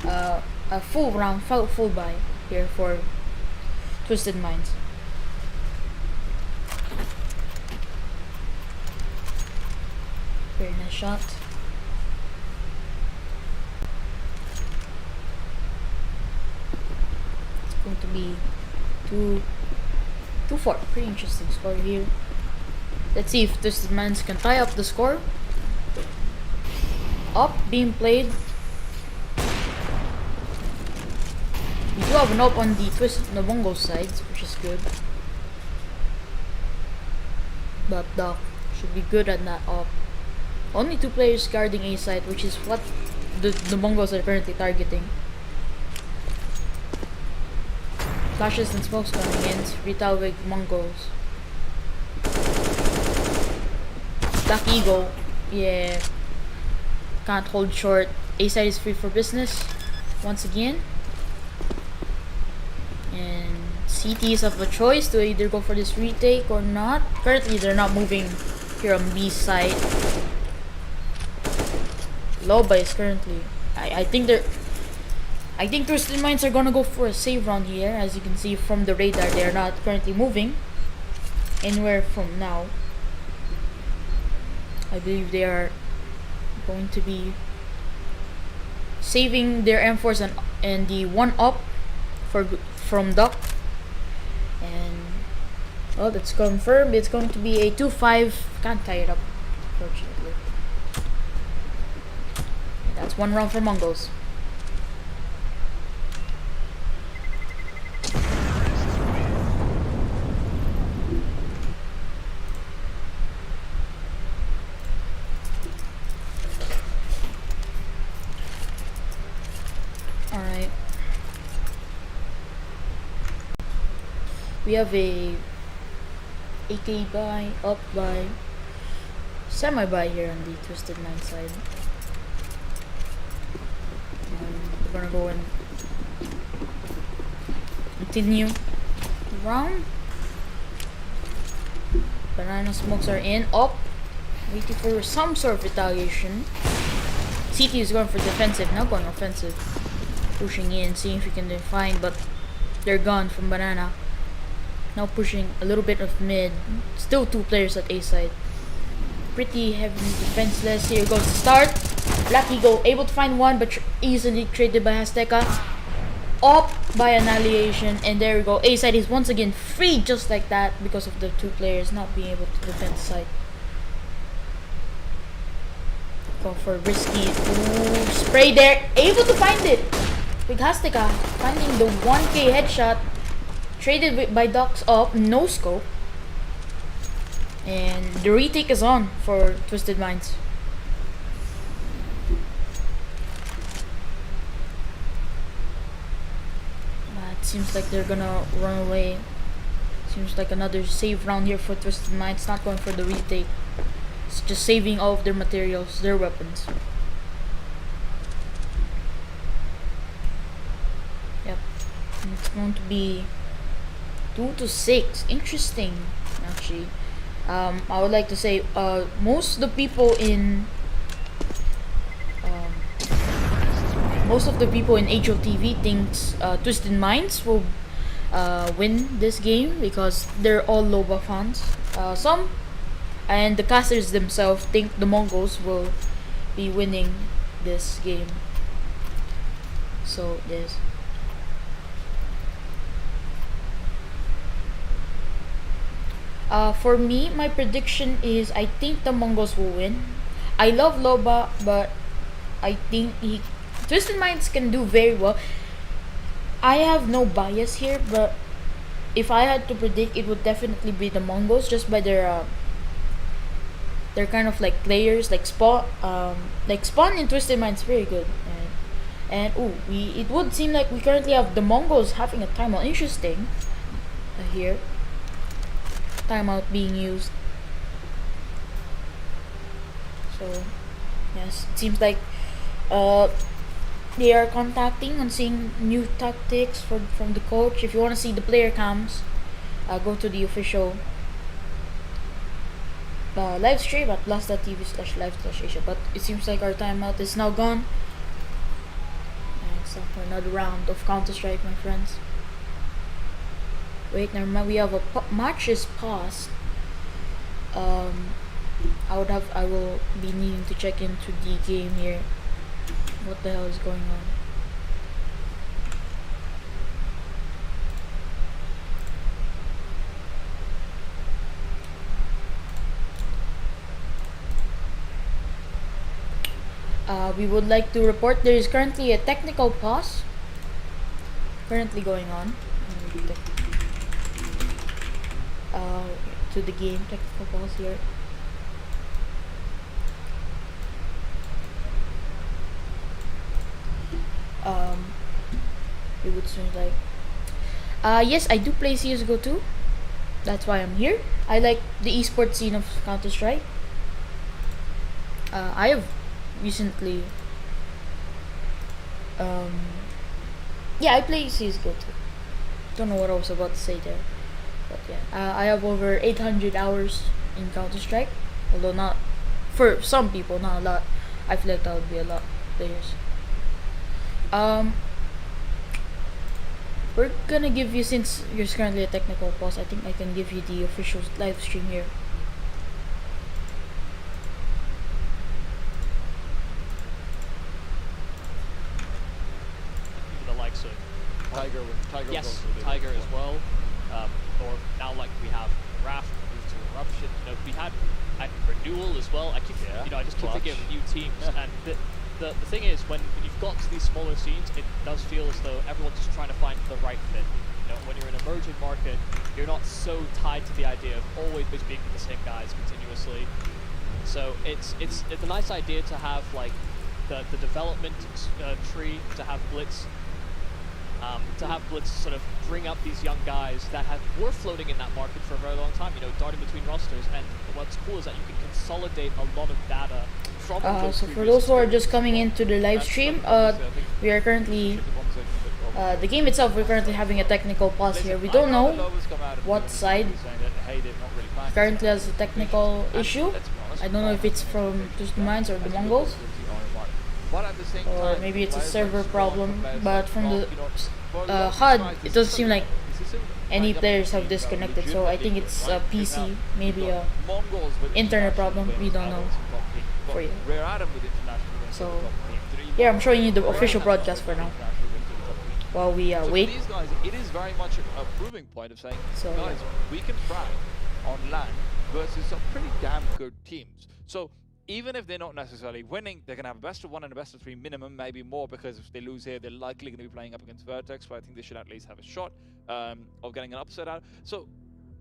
a full round, full buy here for Twisted Minds. Very nice shot. It's going to be 2-4. Pretty interesting score here. Let's see if Twisted Minds can tie up the score. Up being played. We do have an up on the Mongolz side, which is good. But Doc should be good at that up. Only 2 players guarding A side, which is what the Mongolz are currently targeting. Flashes and smokes coming in. Retail with Mongolz. Black Eagle. Yeah. Can't hold short. A side is free for business. Once again. And CTs have a choice to either go for this retake or not. Currently they're not moving here on B side. Loba is currently. I think Twisted Minds are gonna go for a save round here. As you can see from the radar, they are not currently moving anywhere from now. I believe they are going to be saving their M4s and the 1-up from Duck. And well, that's confirmed. It's going to be a 2-5. Can't tie it up, unfortunately. That's 1 round for Mongolz. Alright. We have a AK buy, up buy, semi buy here on the Twisted Mind side. We're gonna go and continue the round. Banana smokes are in, up, waiting for some sort of retaliation. CT is going for defensive, now going offensive. Pushing in, seeing if we can find, but they're gone from Banana. Now pushing a little bit of mid. Still 2 players at A side. Pretty heavily defenseless. Here goes the start. Black Eagle able to find one, but easily traded by Azteca. Up by Annihilation, and there we go. A side is once again free just like that because of the 2 players not being able to defend the side. Go for risky. Ooh, spray there. Able to find it. With Azteca finding the 1K headshot. Traded by Docs up, no scope. And the retake is on for Twisted Minds. It seems like they're gonna run away. Seems like another save round here for Twisted Minds. Not going for the retake. It's just saving all of their materials, their weapons. Yep. And it's going to be 2-6. Interesting, actually. I would like to say most of the people in HLTV thinks Twisted Minds will win this game because they're all Loba fans. Some and the casters themselves think the Mongols will be winning this game. So this. For me, my prediction is I think the Mongols will win. I love Loba, but I think Twisted Minds can do very well. I have no bias here, but if I had to predict, it would definitely be the Mongols just by their kind of like players, like Spawn in Twisted Minds very good. And it would seem like we currently have the Mongols having a time. Interesting here. timeout being used. So yes, it seems like they are contacting and seeing new tactics from the coach. If you want to see the player cams, go to the official live stream at blast.tv/live/Asia. But it seems like our timeout is now gone. And it's time for another round of Counter-Strike, my friends. Wait, never mind. We have a match is paused. I will be needing to check into the game here. What the hell is going on? We would like to report there is currently a technical pause currently going on. To the game, technical pause here. It would seem like yes, I do play CSGO too. That's why I'm here. I like the esports scene of Counter-Strike. I have recently yeah, I play CSGO too. Don't know what I was about to say there, but yeah, I have over 800 hours in Counter-Strike, although not for some people, not a lot. I feel like that would be a lot of players. We're gonna give you, since there's currently a technical pause, I think I can give you the official live stream here. The likes of Tiger yes, Tiger as well. Or now, like, we have Raft moved to Eruption. You know, we had Renewal as well. I keep, you know, I just keep thinking of new teams. And the thing is, when you've got to these smaller scenes, it does feel as though everyone's just trying to find the right fit. You know, when you're in an emerging market, you're not so tied to the idea of always being with the same guys continuously. So it's a nice idea to have like the development tree, to have Blitz sort of bring up these young guys that were floating in that market for a very long time, you know, darting between rosters. And what's cool is that you can consolidate a lot of data from so for those who are just coming into the live stream, we are currently the game itself, we're currently having a technical pause here. We don't know what side currently has a technical issue. I don't know if it's from just the Mines or the Mongols, or maybe it's a server problem, but from the HUD, it doesn't seem like any players have disconnected, so I think it's a PC, maybe a internet problem, we don't know for you. So yeah, I'm showing you the official broadcast for now while we wait. These guys, it is very much a proving point of saying, so, guys, we can thrive on LAN versus some pretty damn good teams. So even if they're not necessarily winning, they're going to have a best of 1 and a best of 3 minimum, maybe more, because if they lose here, they're likely going to be playing up against Vertex, but I think they should at least have a shot of getting an upset out. So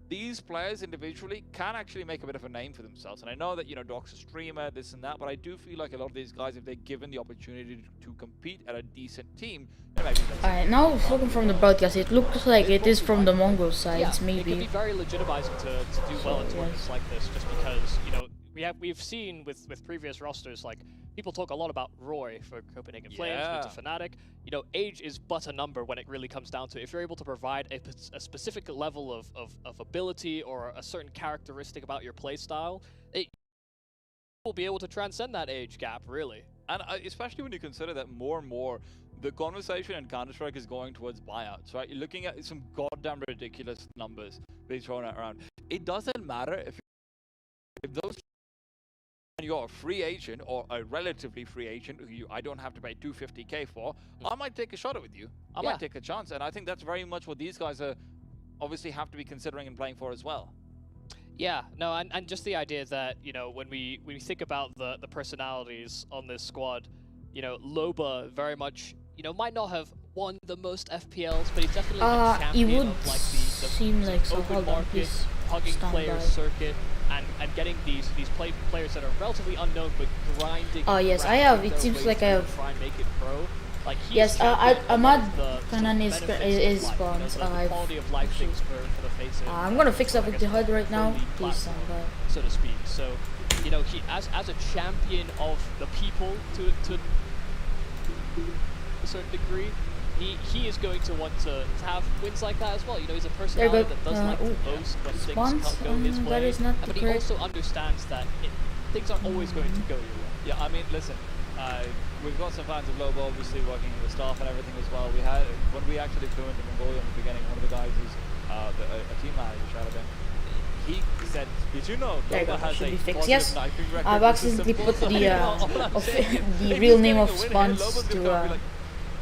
these players individually can actually make a bit of a name for themselves. And I know that, you know, Doc's a streamer, this and that, but I do feel like a lot of these guys, if they're given the opportunity to compete at a decent team, maybe alright, now looking from the broadcast, it looks like it is from the Mongol sides, maybe. It can be very legitimizing to do well in tournaments like this, just because, you know, we've seen with previous rosters, like, people talk a lot about Roy for Copenhagen Flames, with the Fnatic. You know, age is but a number when it really comes down to it. If you're able to provide a specific level of ability or a certain characteristic about your playstyle, it will be able to transcend that age gap, really. And especially when you consider that more and more, the conversation in Counter-Strike is going towards buyouts, right? You're looking at some goddamn ridiculous numbers being thrown around. It doesn't matter if those, and you're a free agent or a relatively free agent who I don't have to pay $250K for, I might take a shot with you. I might take a chance, and I think that's very much what these guys are obviously have to be considering and playing for as well. Yeah, no, and just the idea that, you know, when we think about the personalities on this squad, you know, Loba very much, you know, might not have won the most FPLs, but he's definitely a champion of like the seem like so. open market, hugging players circuit, and getting these players that are relatively unknown but grinding. Oh yes, I have. It seems like I have. Try and make it pro. Like Yes, Ahmad Kanan is spawns. spawns. Quality of life things for the face. I'm gonna fix up with the HUD right now. Please stand by. So to speak. So, you know, he as a champion of the people to a certain degree, he is going to want to have wins like that as well. You know, he's a personality that does like to boast when things can't go his way. That is not But he also understands that things aren't always going to go your way. Yeah, I mean, listen, we've got some fans of Lobo obviously working with the staff and everything as well. We had, when we actually flew into Mongolia in the beginning, one of the guys who's a team manager, shout out to him, he said, did you know Lobo has a positive sniping record? I've accidentally put the real name of Spawns to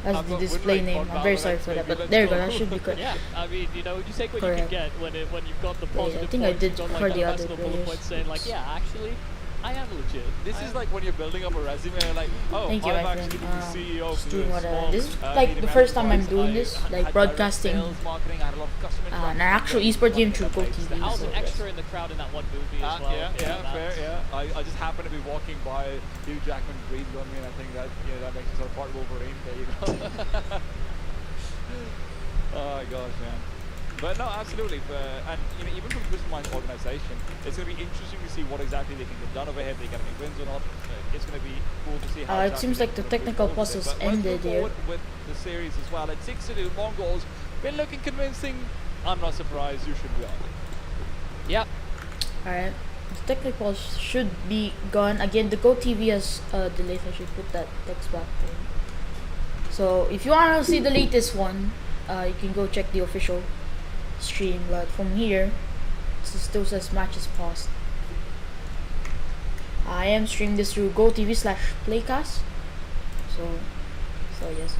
as the display name. I'm very sorry for that, but there you go, that should be correct. Yeah, I mean, you know, you take what you can get when you've got the positive I think I points, did you've got, like, for that the nice other little bullet point players. saying like, yeah, actually, I am legit. This is like when you're building up a resume, like, oh, Thank you, I'm my actually friend. the CEO of Doing what, small, this is like the first time I'm doing this, like broadcasting sales, marketing, I had a lot of customer an interaction. actual esport game through GOTV. I was So an extra in the crowd in that one movie as well. Yeah, fair, yeah. I just happened to be walking by Hugh Jackman breathed on me, and I think that, you know, that makes me sort of part Wolverine, there you go. Oh my gosh, man. But no, absolutely. And you know, even from Crystal Mind's organization, it's going to be interesting to see what exactly they can get done over here. If they get any wins or not. It's going to be cool to see how. It seems like the technical process ended here. With the series as well. At 6-2, Mongols been looking convincing. I'm not surprised. You should be on it. Yep. Alright. The technicals should be gone. Again, the GOTV has delays. I should put that text back there. So if you want to see the latest one, you can go check the official stream, but from here it still says matches paused. I am streaming this through GoTV/Playcast, so yes.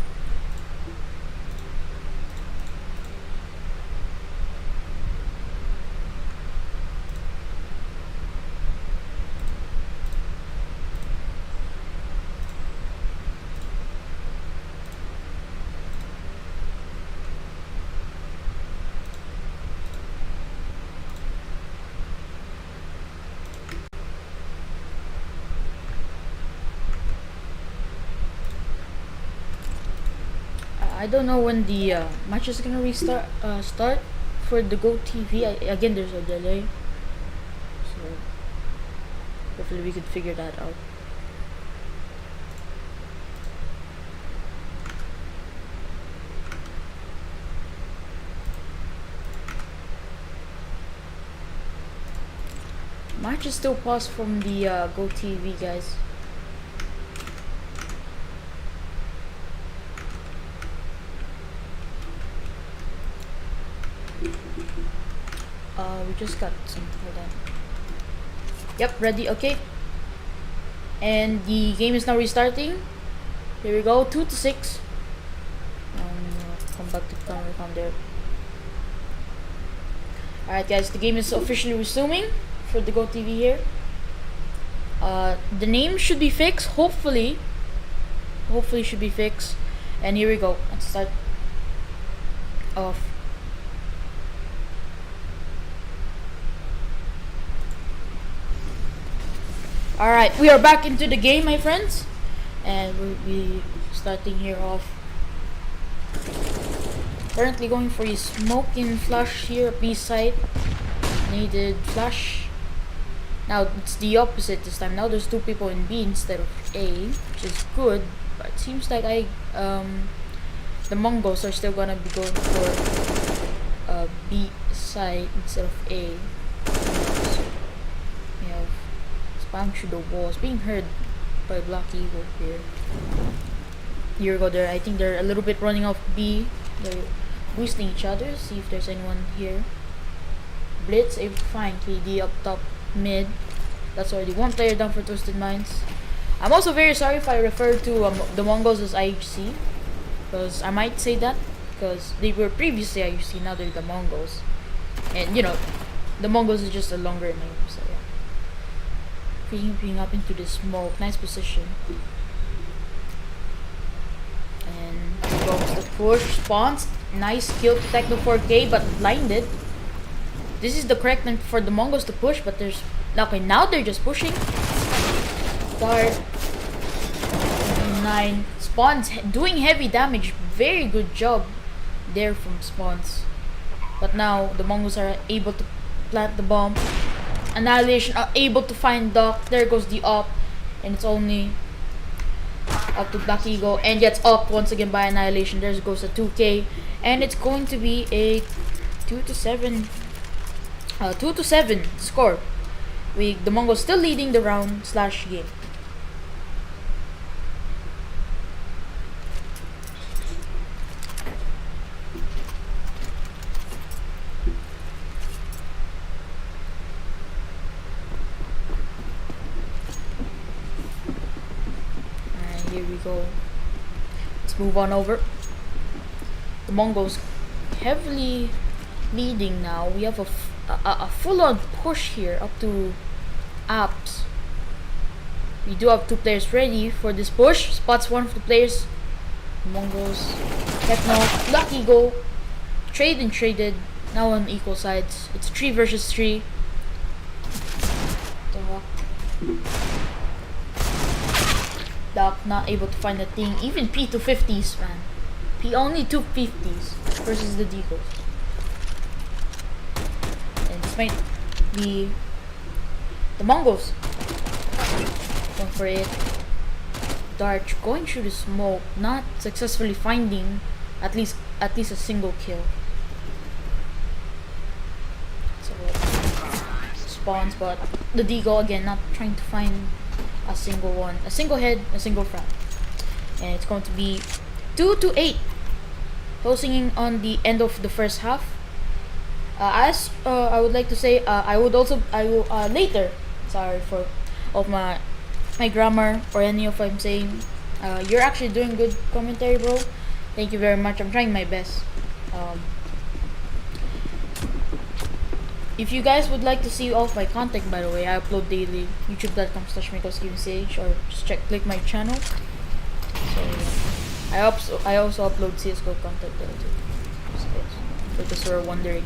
I don't know when the match is gonna restart. Start for the GoTV. Again, there's a delay, so hopefully we could figure that out. Match is still paused from the GoTV, guys. We just got some. Hold on. Yep, ready. Okay. And the game is now restarting. Here we go. 2-6. Come back to camera. Come there. Alright, guys. The game is officially resuming for the GoTV here. The name should be fixed. Hopefully should be fixed. And here we go. Let's start off. Alright, we are back into the game, my friends, and we'll be starting here off. Currently going for a smoking flash here at B side. Needed flash. Now it's the opposite this time. Now there's two people in B instead of A, which is good, but it seems like the Mongols are still gonna be going for B side instead of A. We have spam through the walls, being heard by Black Eagle here. Here we go. There, I think they're a little bit running off B. They're boosting each other. See if there's anyone here. Blitz, able to find KD up top mid. That's already one player down for Twisted Minds. I'm also very sorry if I refer to the Mongols as IHC, because I might say that because they were previously IHC, now they're the Mongols, and you know, the Mongols is just a longer name. So yeah. Creeping up into the smoke, nice position. And goes the push, spawns, nice kill to Techno 4K, but blinded. This is the correct time for the Mongols to push, but there's okay, now they're just pushing. Start 9 Spawns doing heavy damage. Very good job there from Spawns. But now the Mongols are able to plant the bomb. Annihilation are able to find Doc. There goes the up. And it's only up to Black Eagle. And gets up once again by Annihilation. There goes a 2K. And it's going to be a 2-7 score. The Mongols still leading the round / game. Here we go. Let's move on over. The Mongols heavily leading now. We have a full-on push here up to apps. We do have 2 players ready for this push. Spots one of the players. Mongols, Techno, Black Eagle, traded. Now on equal sides. It's 3 versus 3. Doc not able to find a thing. Even P 250s, man. P only 250s versus the Deagles. And this might be the Mongols. Going for it. Dart going through the smoke, not successfully finding at least a single kill. So Spawns, but the Deagle again not trying to find a single one, a single head, a single frag. And it's going to be 2-8, closing in on the end of the first half. As I would like to say, I will later. Sorry for of my grammar or any of what I'm saying. You're actually doing good commentary, bro. Thank you very much. I'm trying my best. If you guys would like to see all of my content, by the way, I upload daily. YouTube.com/Miguelsgamingch, or just click my channel. So I also upload CSGO content there too. For those who are wondering.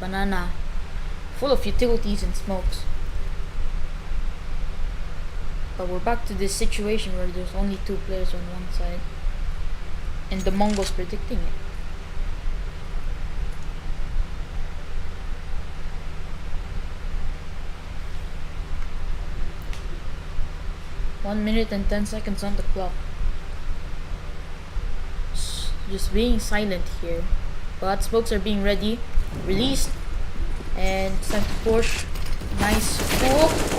Banana, full of utilities and smokes. But we're back to this situation where there's only 2 players on one side. And the Mongols predicting it. One minute and 10 seconds on the clock. Just being silent here. But smokes are being released. And it's time to push. Nice.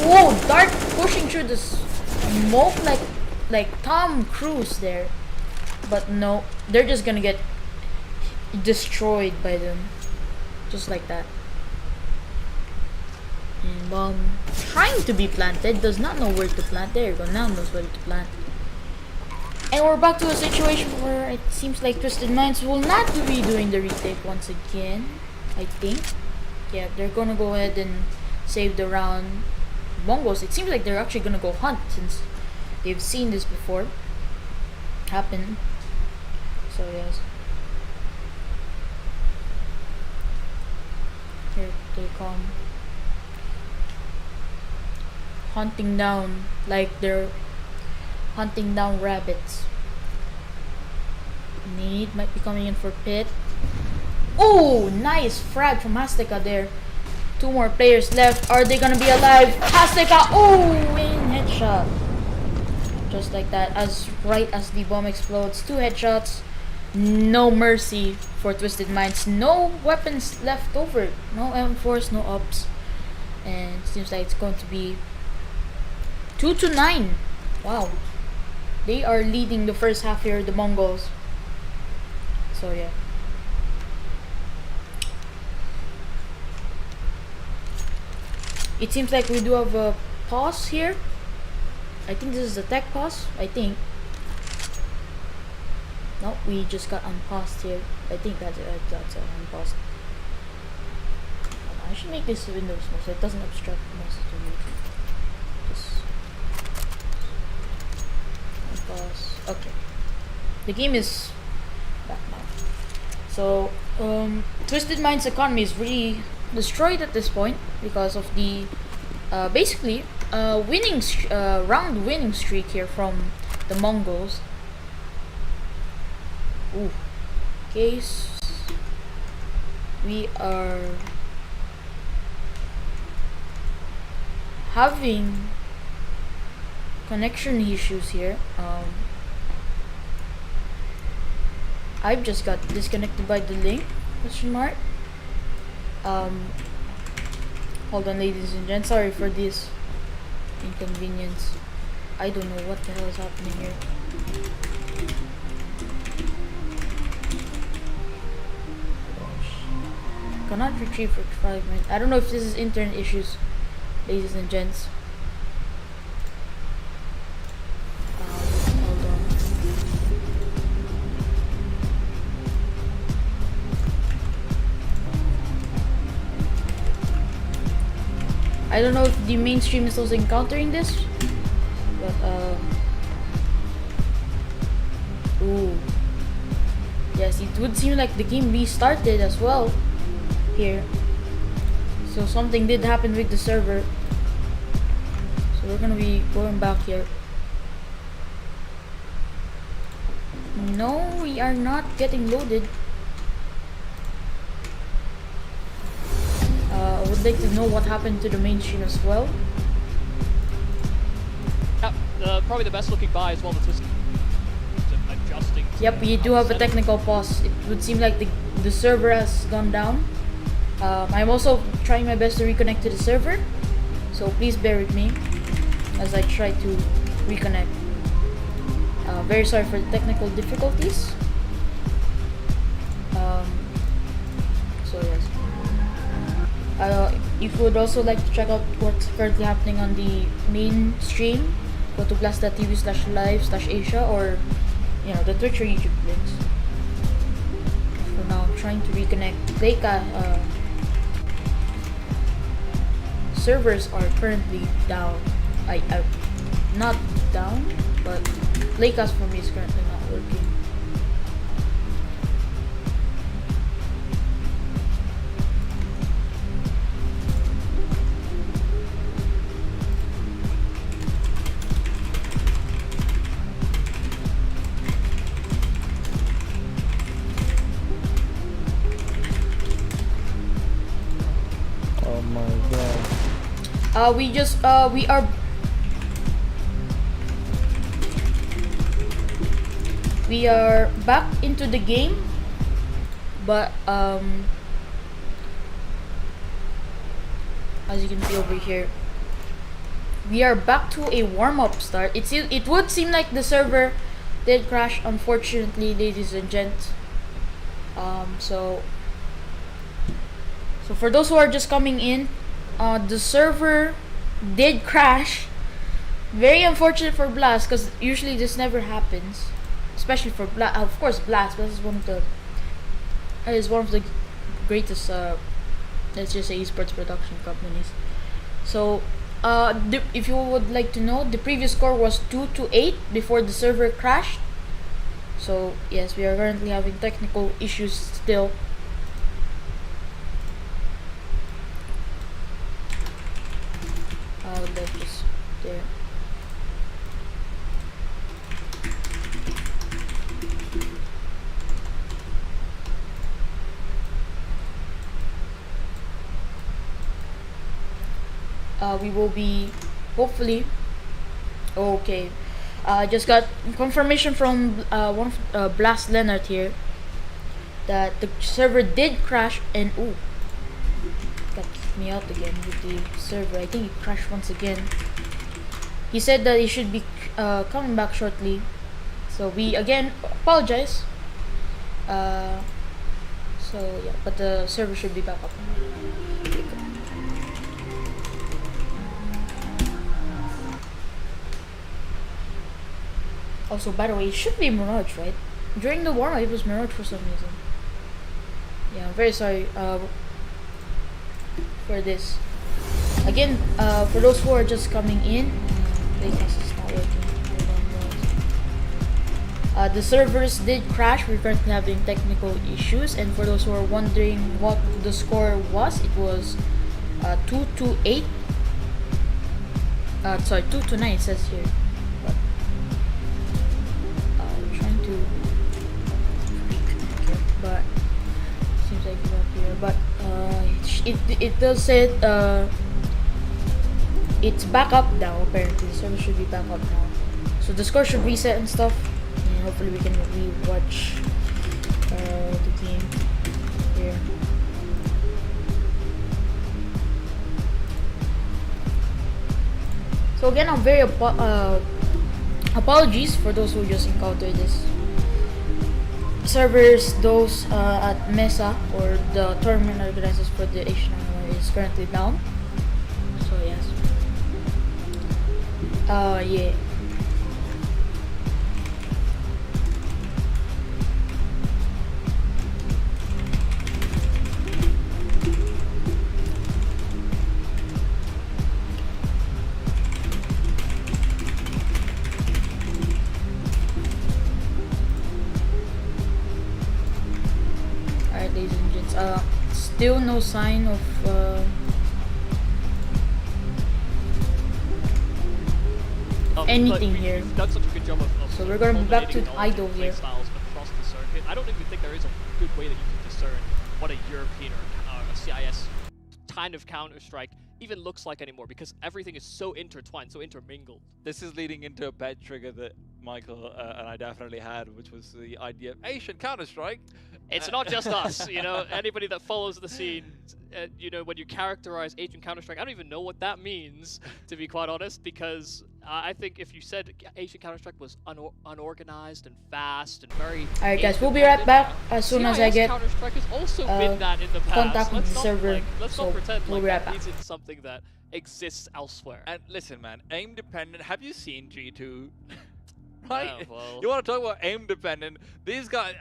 Oh, Dart pushing through the smoke like Tom Cruise there. But no, they're just gonna get destroyed by them. Just like that. And bomb trying to be planted, does not know where to plant. There you go, now knows where to plant. And we're back to a situation where it seems like Twisted Minds will not be doing the retake once again, I think. Yeah, they're gonna go ahead and save the round. Mongols, it seems like they're actually gonna go hunt since they've seen this before happen. So yes, here they come, hunting down like they're hunting down rabbits. Need might be coming in for Pit. Oh, nice frag from Azteca there. 2 more players left. Are they gonna be alive? Azteca, oh, in headshot. Just like that, right as the bomb explodes. 2 headshots. No mercy for Twisted Minds. No weapons left over. No M4s, no ups. And it seems like it's going to be 2-9. Wow. They are leading the first half here, the Mongols. So yeah. It seems like we do have a pause here. I think this is the tech pause. I think. No, we just got unpaused here. I think that's unpaused. I should make this window small so it doesn't obstruct most of the view. Just unpause. Okay. The game is back now. So, Twisted Minds economy is really destroyed at this point because of the basically round winning streak here from the Mongols. Ooh. Case. We are having connection issues here. I've just got disconnected by the link, question mark. Hold on, ladies and gents, sorry for this inconvenience. I don't know what the hell is happening here. Cannot retrieve for 5 minutes. I don't know if this is internet issues, ladies and gents. Hold on. I don't know if the mainstream is also encountering this, but ooh, yes, it would seem like the game restarted as well here. So something did happen with the server. So we're gonna be going back here. No, we are not getting loaded. I would like to know what happened to the mainstream as well. Probably the best looking buy as well. That's adjusting. Yep, we do have a technical pause. It would seem like the server has gone down. I'm also trying my best to reconnect to the server, so please bear with me as I try to reconnect. Very sorry for the technical difficulties. So yes. If you would also like to check out what's currently happening on the main stream, go to blast.tv/live/Asia, or the Twitch or YouTube links. For now, I'm trying to reconnect. Servers are currently down. Not down, but Playcast for me is currently not working. Oh my god. We are back into the game, but as you can see over here, we are back to a warm-up start. It would seem like the server did crash, unfortunately, ladies and gents. So for those who are just coming in, the server did crash. Very unfortunate for Blast, because usually this never happens, especially for Blast. Of course, Blast is one of the greatest, let's just say, esports production companies. So, if you would like to know, the previous score was 2-8 before the server crashed. So yes, we are currently having technical issues still. That's just there. We will be hopefully okay. Just got confirmation from one of Blast Leonard here that the server did crash, and got me out again with the server. I think it crashed once again. He said that he should be coming back shortly, so we again apologize. So yeah, but the server should be back up. Also, by the way, it should be Mirage, right? During the warm-up, it was Mirage for some reason. Yeah, I'm very sorry for this. Again, for those who are just coming in, Playcast is not working. The servers did crash. We're currently having technical issues, and for those who are wondering what the score was, it was 2-8. Sorry, 2 to 9 it says here. But I'm trying to okay, but seems like it's not here. But it does say it's back up now. Apparently, the server should be back up now. So the score should reset and stuff, and hopefully we can rewatch the game here. So again, I'm very apologies for those who just encountered this. Servers, those at MESA or the tournament organizers for the Asian RMR is currently down. So yes. Yeah. Ladies and gents, still no sign of anything here. You've done such a good job of So we're gonna be back to culminating idle knowledge here. and playstyles across the circuit. I don't even think there is a good way that you can discern what a European or a CIS kind of Counter-Strike even looks like anymore, because everything is so intertwined, so intermingled. This is leading into a bad trigger that Michael and I definitely had, which was the idea of Asian Counter-Strike. It's not just us, you know, anybody that follows the scene, you know, when you characterize Asian Counter-Strike, I don't even know what that means, to be quite honest, because I think if you said Asian Counter-Strike was unorganized and fast and very... Alright guys, we'll be right back as soon as I get Counter-Strike has also been that in the past. contact with the Let's server, not, let's not pretend we'll like be right that back. isn't something that exists elsewhere. And listen, man, aim dependent. Have you seen G2? Right? Yeah, well. You want to talk about aim dependent? These guys,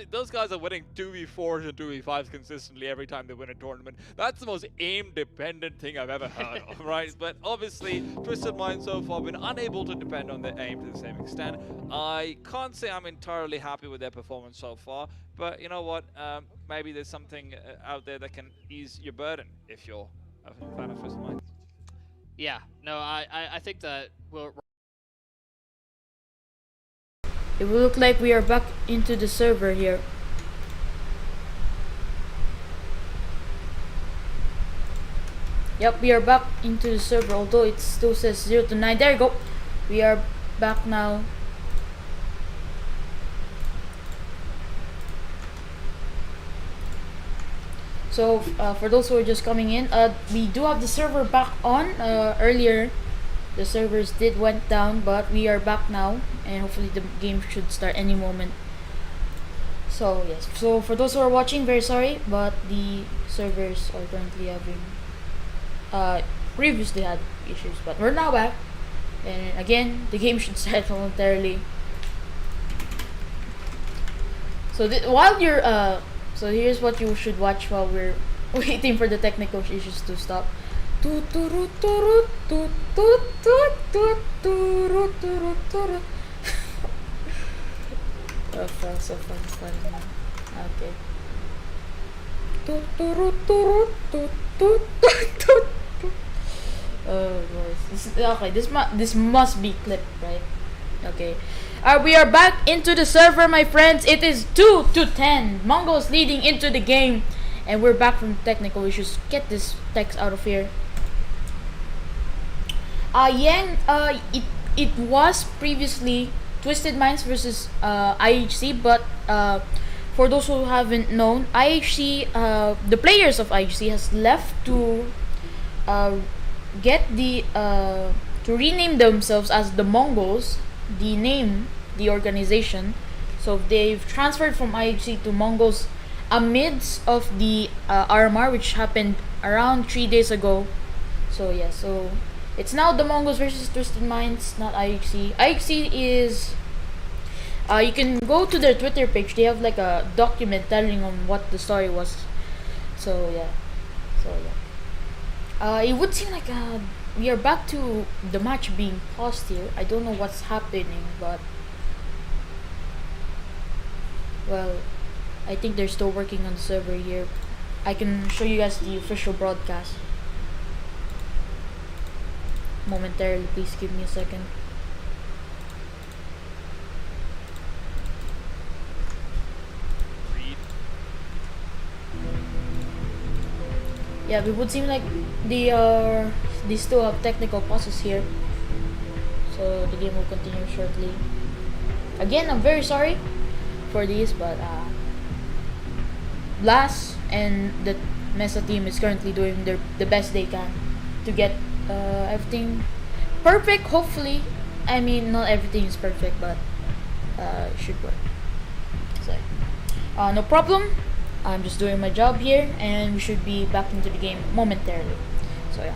those guys are winning 2v4s and 2v5s consistently every time they win a tournament. That's the most aim dependent thing I've ever heard of, right? But obviously, Twisted Mind so far been unable to depend on their aim to the same extent. I can't say I'm entirely happy with their performance so far, but you know what? Maybe there's something out there that can ease your burden if you're a fan of Twisted Mind. Yeah, no, I think that we'll... It will look like we are back into the server here. Yep, we are back into the server, although it still says 0 to 9. There you go. We are back now. So, for those who are just coming in, we do have the server back on. Earlier, the servers went down, but we are back now, and hopefully the game should start any moment. So yes, so for those who are watching, very sorry, but the servers are currently having previously had issues, but we're now back, and again the game should start momentarily. So while you're so here's what you should watch while we're waiting for the technical issues to stop. So fun. Okay. Oh boys. Okay, this must be clipped, right? Okay. We are back into the server, my friends. It is 2 to 10. Mongols leading into the game, and we're back from technical issues. Get this text out of here. Yang, it was previously Twisted Minds versus IHC, but for those who haven't known, IHC, the players of IHC has left to get the to rename themselves as TheMongolz, the name, the organization. So they've transferred from IHC to Mongols amidst of the RMR, which happened around 3 days ago. So yeah, so it's now TheMongolz versus Twisted Minds, not IHC. IHC is you can go to their Twitter page. They have like a document telling on what the story was. So yeah. It would seem like we are back to the match being paused here. I don't know what's happening, but well, I think they're still working on the server here. I can show you guys the official broadcast. momentarily. Please give me a second. Yeah, it would seem like they still have technical pauses here, so the game will continue shortly. Again, I'm very sorry for this, but Blast and the MESA team is currently doing the best they can to get everything perfect. Hopefully, I mean not everything is perfect, but it should work. So, no problem. I'm just doing my job here, and we should be back into the game momentarily. So yeah.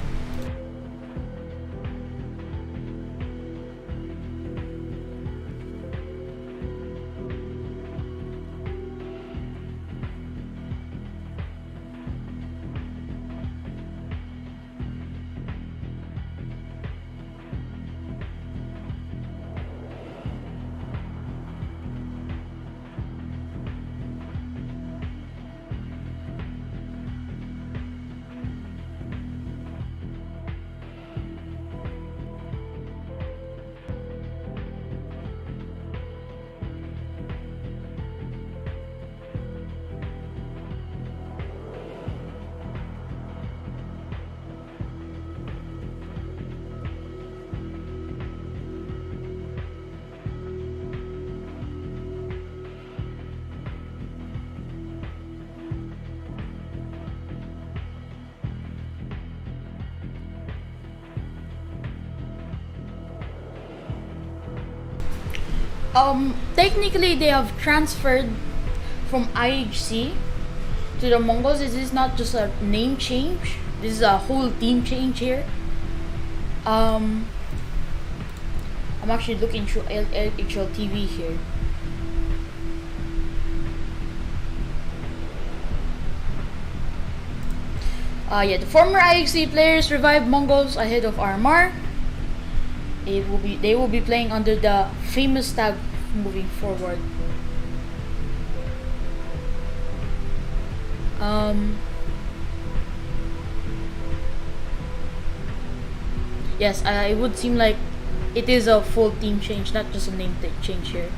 Technically they have transferred from IHC to TheMongolz. This is not just a name change. This is a whole team change here. I'm actually looking through HLTV here. Yeah, the former IHC players revived Mongols ahead of RMR. They will be playing under the famous tab moving forward. Yes, it would seem like it is a full team change, not just a name change here.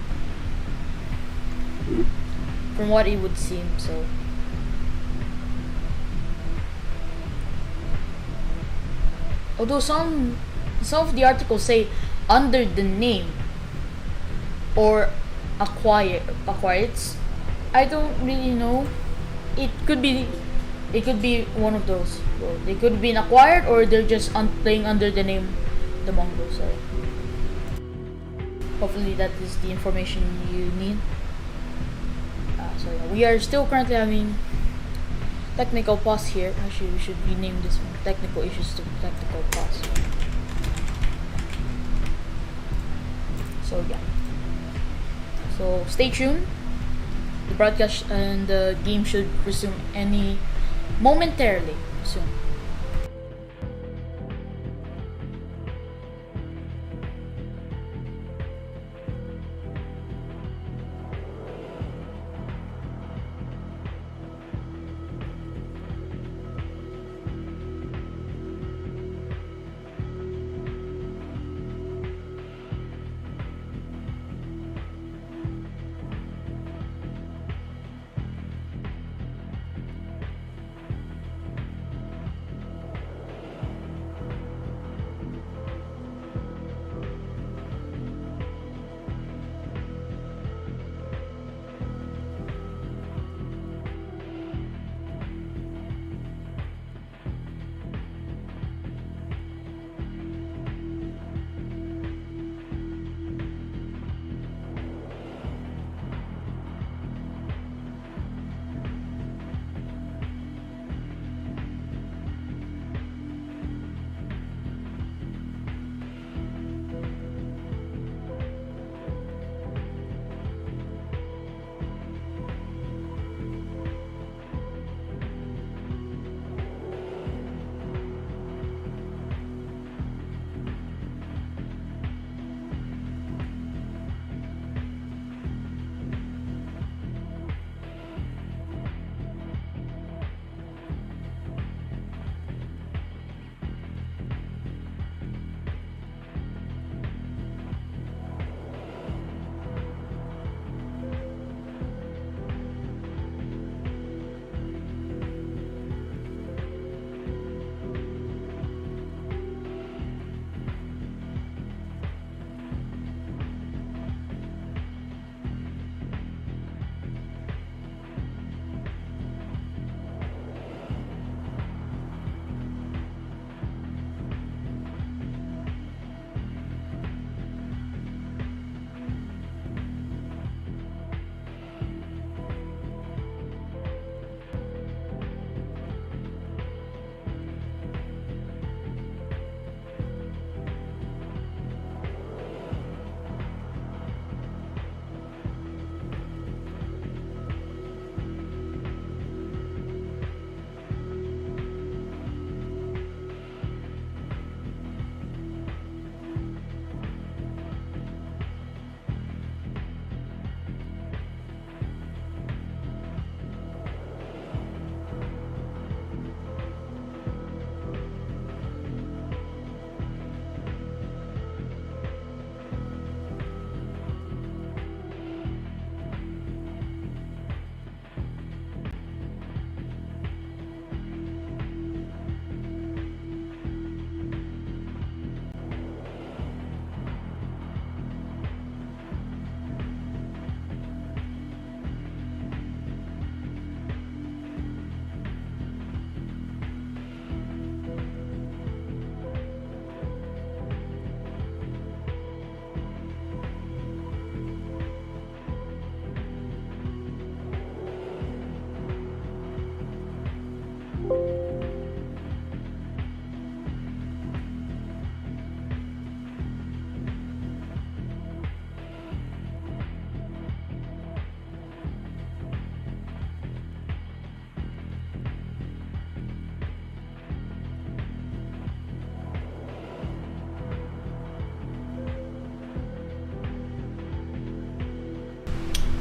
From what it would seem, so. Although some of the articles say under the name or acquired, I don't really know. It could be one of those. So they could have been acquired, or they're just playing under the name TheMongolz. So hopefully that is the information you need. So yeah, we are still currently having technical pause here. Actually, we should rename this one technical issues to technical pause. So yeah. So stay tuned. The broadcast and the game should resume momentarily soon.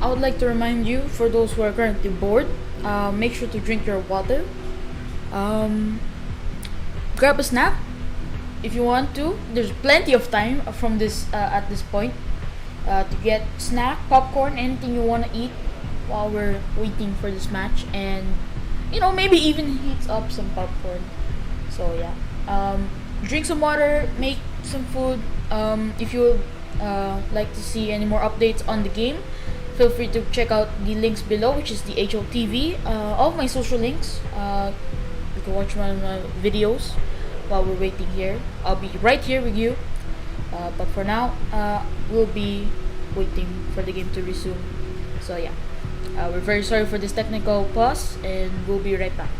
I would like to remind you, for those who are currently bored, make sure to drink your water. Grab a snack if you want to. There's plenty of time from this at this point to get snack, popcorn, anything you want to eat while we're waiting for this match, and you know, maybe even heat up some popcorn. So yeah, drink some water, make some food. If you would like to see any more updates on the game, feel free to check out the links below, which is the HLTV, all of my social links. You can watch one of my videos while we're waiting here. I'll be right here with you, but for now, we'll be waiting for the game to resume. So yeah, we're very sorry for this technical pause, and we'll be right back.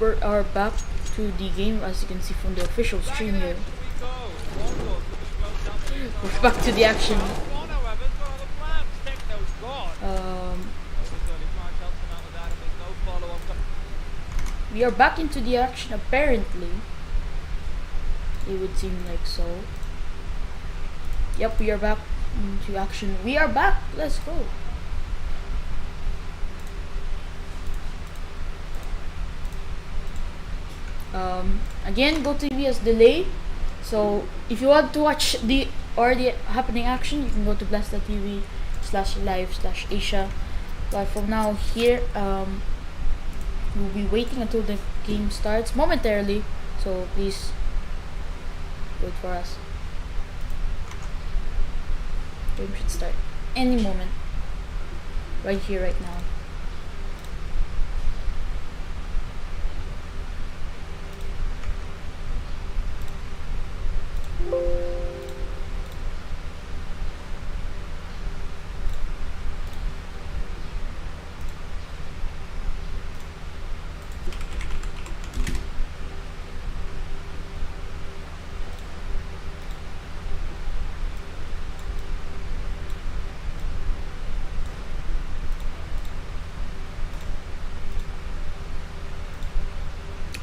We are back to the game, as you can see from the official stream here. We're back to the action. We are back into the action, apparently. It would seem like so. Yep, we are back into action. We are back. Let's go. Again, GOTV has delay, so if you want to watch the already happening action, you can go to blast.tv/live/Asia. But for now, here we'll be waiting until the game starts momentarily, so please wait for us. Game should start any moment, right here, right now.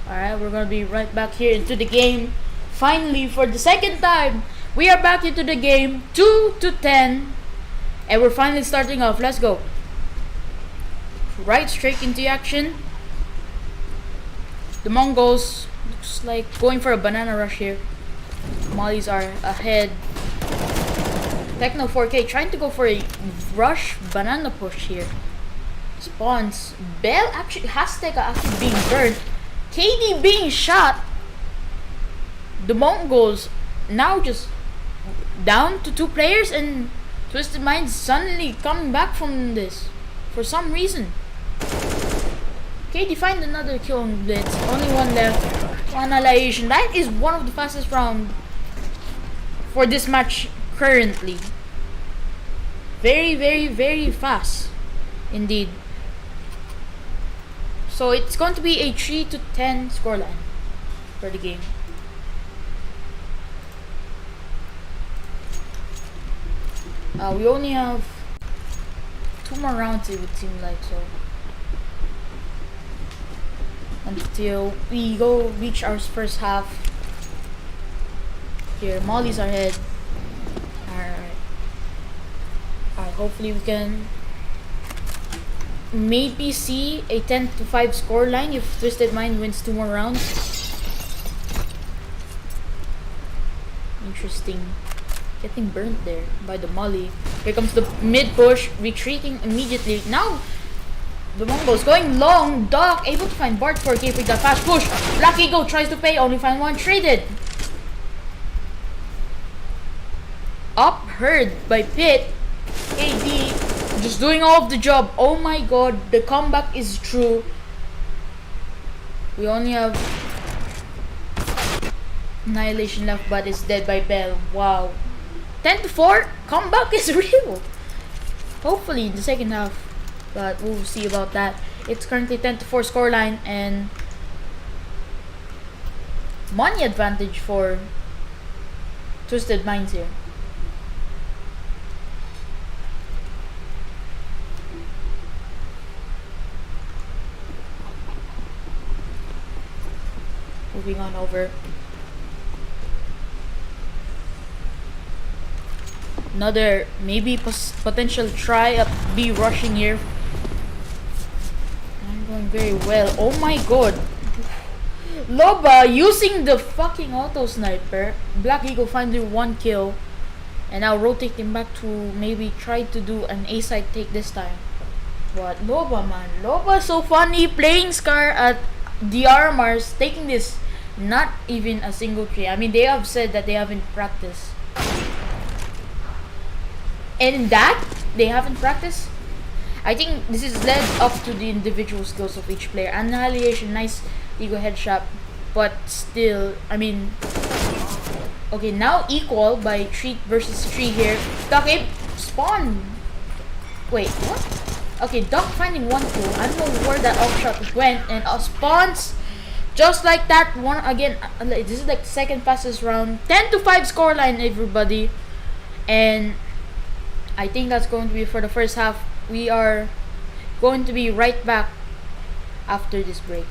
Alright, we're gonna be right back here into the game. Finally, for the second time, we are back into the game, 2-10, and we're finally starting off. Let's go. Right straight into action. The Mongols looks like going for a banana rush here. Mollies are ahead. Techno 4K trying to go for a rush banana push here. Spawns. Bell actually, Azteca actually being burned. KD being shot. The Mongols now just down to 2 players, and Twisted Minds suddenly coming back from this for some reason. KD find another kill on Blitz. Only one left. Annihilation. That is one of the fastest round for this match currently. Very, very, very fast indeed. So it's going to be a 3-10 scoreline for the game. We only have 2 more rounds, it would seem like, so until we go reach our first half. Here, Mollies are ahead. Alright, hopefully we can maybe see a 10-5 scoreline if Twisted Mind wins 2 more rounds. Interesting. Getting burnt there by the molly. Here comes the mid push, retreating immediately. Now the Mongols going long. Doc able to find Bart 4K with the fast push. Black Eagle tries to pay, only find one traded. Up heard by Pit. AD just doing all of the job. Oh my god, the comeback is true. We only have Annihilation left, but it's dead by Bell. Wow. 10-4, comeback is real. Hopefully in the second half but we'll see about that. It's currently 10-4 scoreline and money advantage for Twisted Minds here. Moving on over. Another maybe potential try up B rushing here. I'm going very well. Oh my god. Loba using the fucking auto sniper. Black Eagle finally 1 kill. And now rotating back to maybe try to do an A side take this time. But Loba, man. Loba so funny playing Scar at the RMRs, taking this not even a single tree. I mean, they have said that they haven't practiced. And that they haven't practiced. I think this is led up to the individual skills of each player. Annihilation, nice ego headshot, but still, I mean, okay, now equal by 3 versus 3 here. Duck Ape spawn. Wait, what? Okay, Duck finding 1 kill. I don't know where that offshot went, and spawns just like that. One again. This is like the second fastest round. 10-5 scoreline, everybody, and I think that's going to be for the first half. We are going to be right back after this break.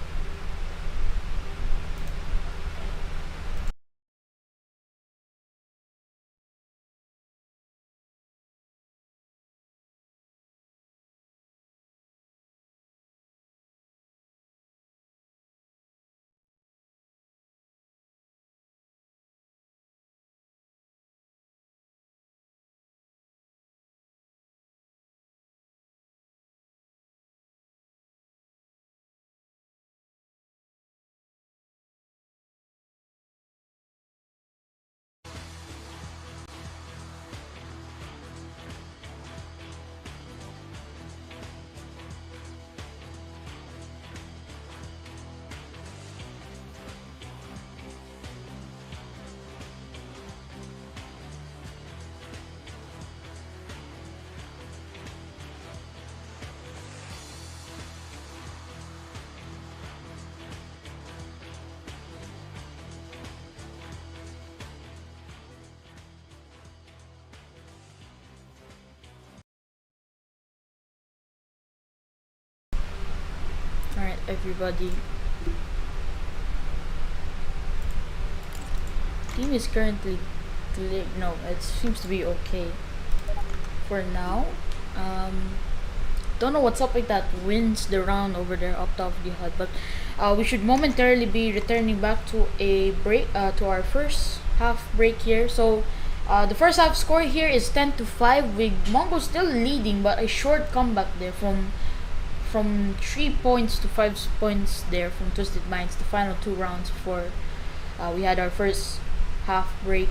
Alright, everybody. Team is currently no, it seems to be okay for now. Don't know what's up with that wins the round over there up top of the HUD, but we should momentarily be returning back to a break, to our first half break here. So the first half score here is 10-5 with Mongo still leading, but a short comeback there from 3 points to 5 points there from Twisted Minds, the final 2 rounds before we had our first half break.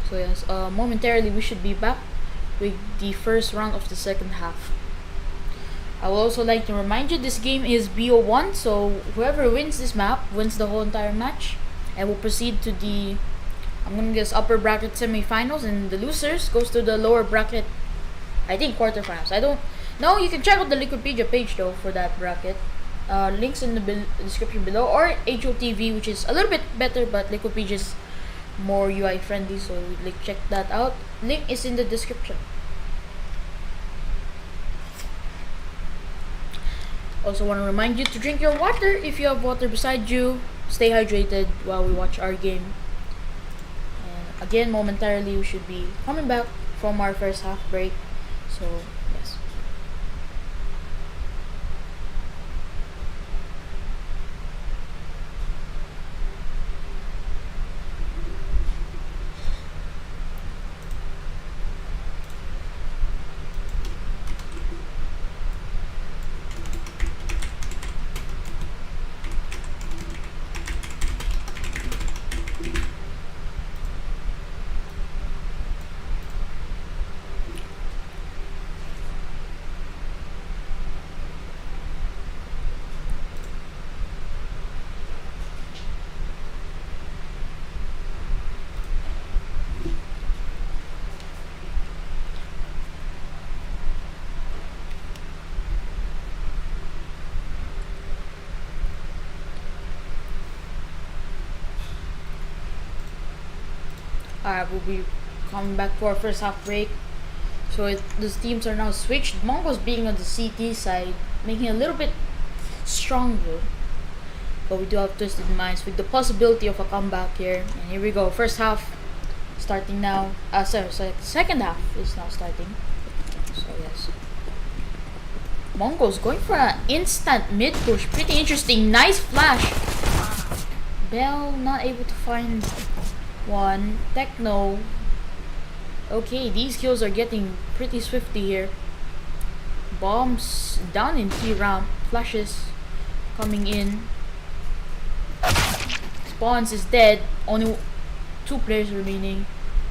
So yes, momentarily we should be back with the first round of the second half. I would also like to remind you this game is BO1, so whoever wins this map wins the whole entire match and will proceed to the, I'm gonna guess, upper bracket semifinals, and the losers goes to the lower bracket, I think, quarterfinals. I don't know. You can check out the Liquipedia page though for that bracket. Links in the description below, or HLTV, which is a little bit better, but Liquipedia is more UI friendly, so like check that out. Link is in the description. Also want to remind you to drink your water if you have water beside you. Stay hydrated while we watch our game. And again, momentarily we should be coming back from our first half break. So yes. Alright, we'll be coming back for our first half break. So these teams are now switched. Mongols being on the CT side, making it a little bit stronger. But we do have Twisted Minds with the possibility of a comeback here. And here we go. First half starting now. Second half is now starting. So yes. Mongols going for an instant mid push. Pretty interesting. Nice flash. Bell not able to find one. Techno. Okay, these kills are getting pretty swifty here. Bombs down in T ramp. Flashes coming in. Spawns is dead. Only 2 players remaining.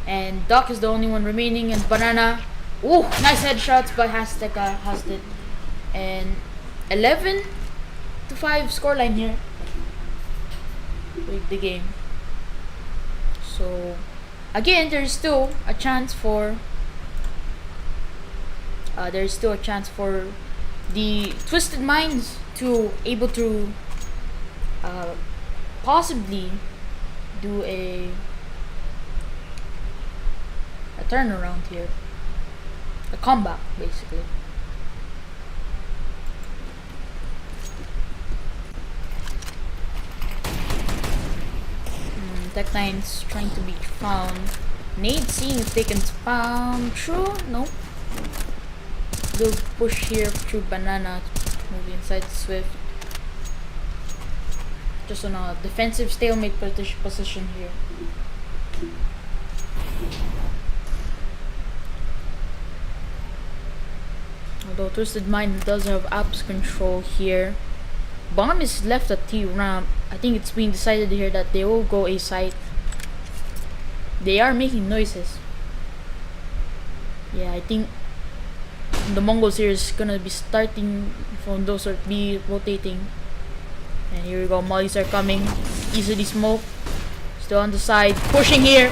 And Doc is the only one remaining. And Banana. Ooh, nice headshots by Hasteka. Hasted. And 11-5 scoreline here with the game. So again, there's still a chance for the Twisted Minds to able to possibly do a turnaround here, a comeback basically. Tech9's trying to be found. Nade seeing if they can spam. True? No. They'll push here through Banana. Move inside Swift. Just on a defensive stalemate position here. Although Twisted Mind does have apps control here. Bomb is left at T ramp. I think it's being decided here that they will go A site. They are making noises. Yeah, I think the Mongols here is gonna be starting from those or be rotating. And here we go, mollies are coming. Easily smoke. Still on the side. Pushing here.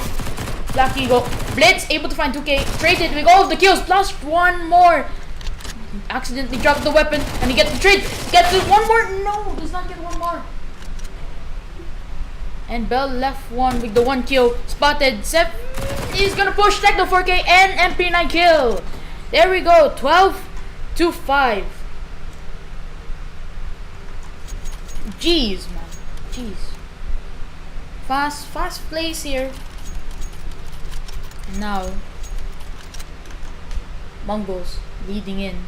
Black Eagle. Blitz able to find 2K. Traded with all of the kills. Plus 1 more. Accidentally dropped the weapon. And he gets the trade. Gets the 1 more. No, does not get 1 more. And Bell left one with the 1 kill. Spotted. Sep. He's gonna push Techno 4K and MP9 kill. There we go. 12-5. Jeez, man. Jeez. Fast plays here. And now Mongols leading in.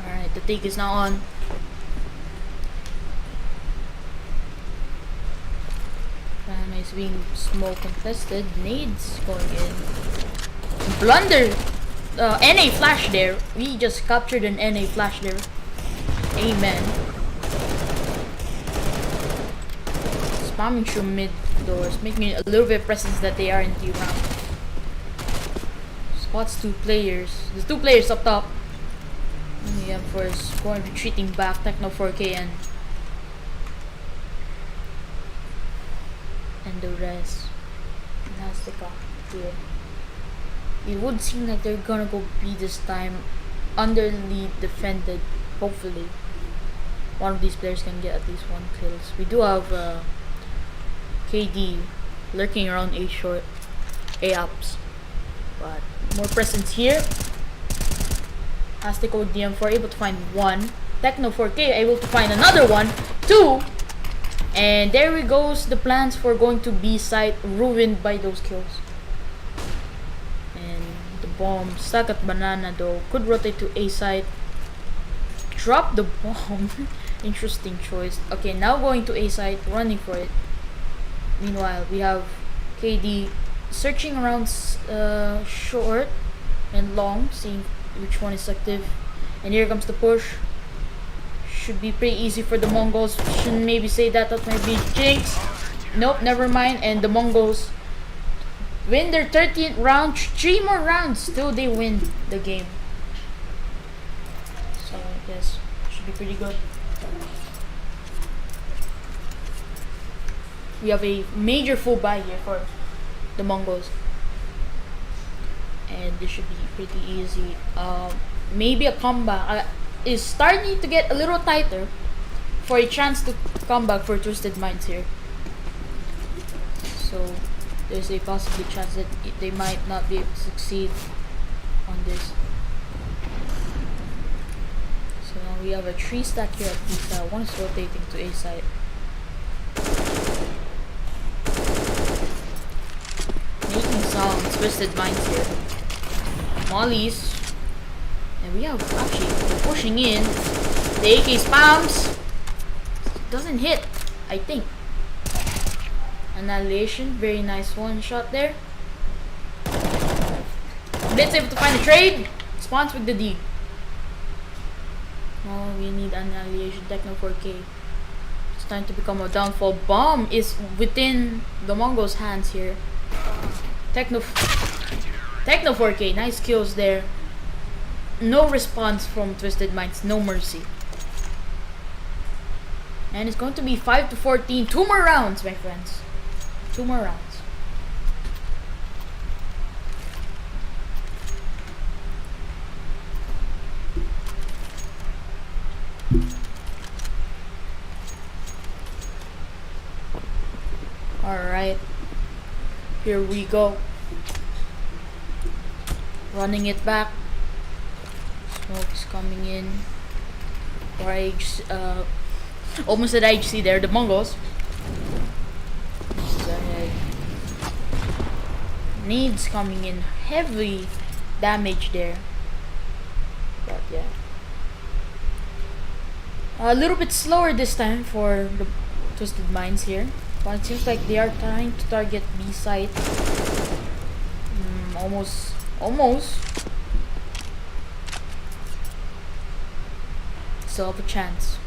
Alright, the take is now on. Fan is being smoke contested. Nades going in. Blunder! NA flash there. We just captured an NA flash there. Amen. Spamming through mid doors, making a little bit of presence that they are in T round. Spots 2 players. There's 2 players up top. And yeah, first going retreating back. Techno 4K and the rest. Nastica here. It would seem like they're gonna go B this time. Underly defended. Hopefully one of these players can get at least 1 kills. We do have KD lurking around A short, A ups, but more presence here. Azteco with DM4 able to find 1. Techno 4K able to find another 1, 2, and there we goes the plans for going to B site ruined by those kills. And the bomb stuck at Banana though, could rotate to A site. Drop the bomb. Interesting choice. Okay, now going to A site, running for it. Meanwhile, we have KD searching around short and long, seeing which one is active. And here comes the push. Should be pretty easy for the Mongols. Shouldn't maybe say that might be jinx. Nope, never mind. And the Mongols win their 13th round. 3 more rounds till they win the game. So I guess should be pretty good. We have a major full buy here for the Mongols. And this should be pretty easy. Maybe a comeback. is starting to get a little tighter for a chance to come back for Twisted Minds here. So there's a possible chance that they might not be able to succeed on this. So now we have a 3 stack here at MESA. One is rotating to A side. Making sounds, Twisted Minds here. Mollies. And we have actually pushing in. The AK spams. Doesn't hit, I think. Annihilation, very nice one shot there. Blitz able to find the trade. Spawns with the D. Oh, we need Annihilation, Techno 4K. It's time to become a downfall. Bomb is within the Mongols' hands here. Techno 4K, nice kills there. No response from Twisted Minds, no mercy. And it's going to be 5 to 14. 2 more rounds, my friends. 2 more rounds. Alright. Here we go. Running it back. Smoke's coming in. Almost at IHC there, the Mongols. Needs coming in, heavy damage there. But yeah. A little bit slower this time for the Twisted Minds here. But it seems like they are trying to target B site. Almost. Still have a chance.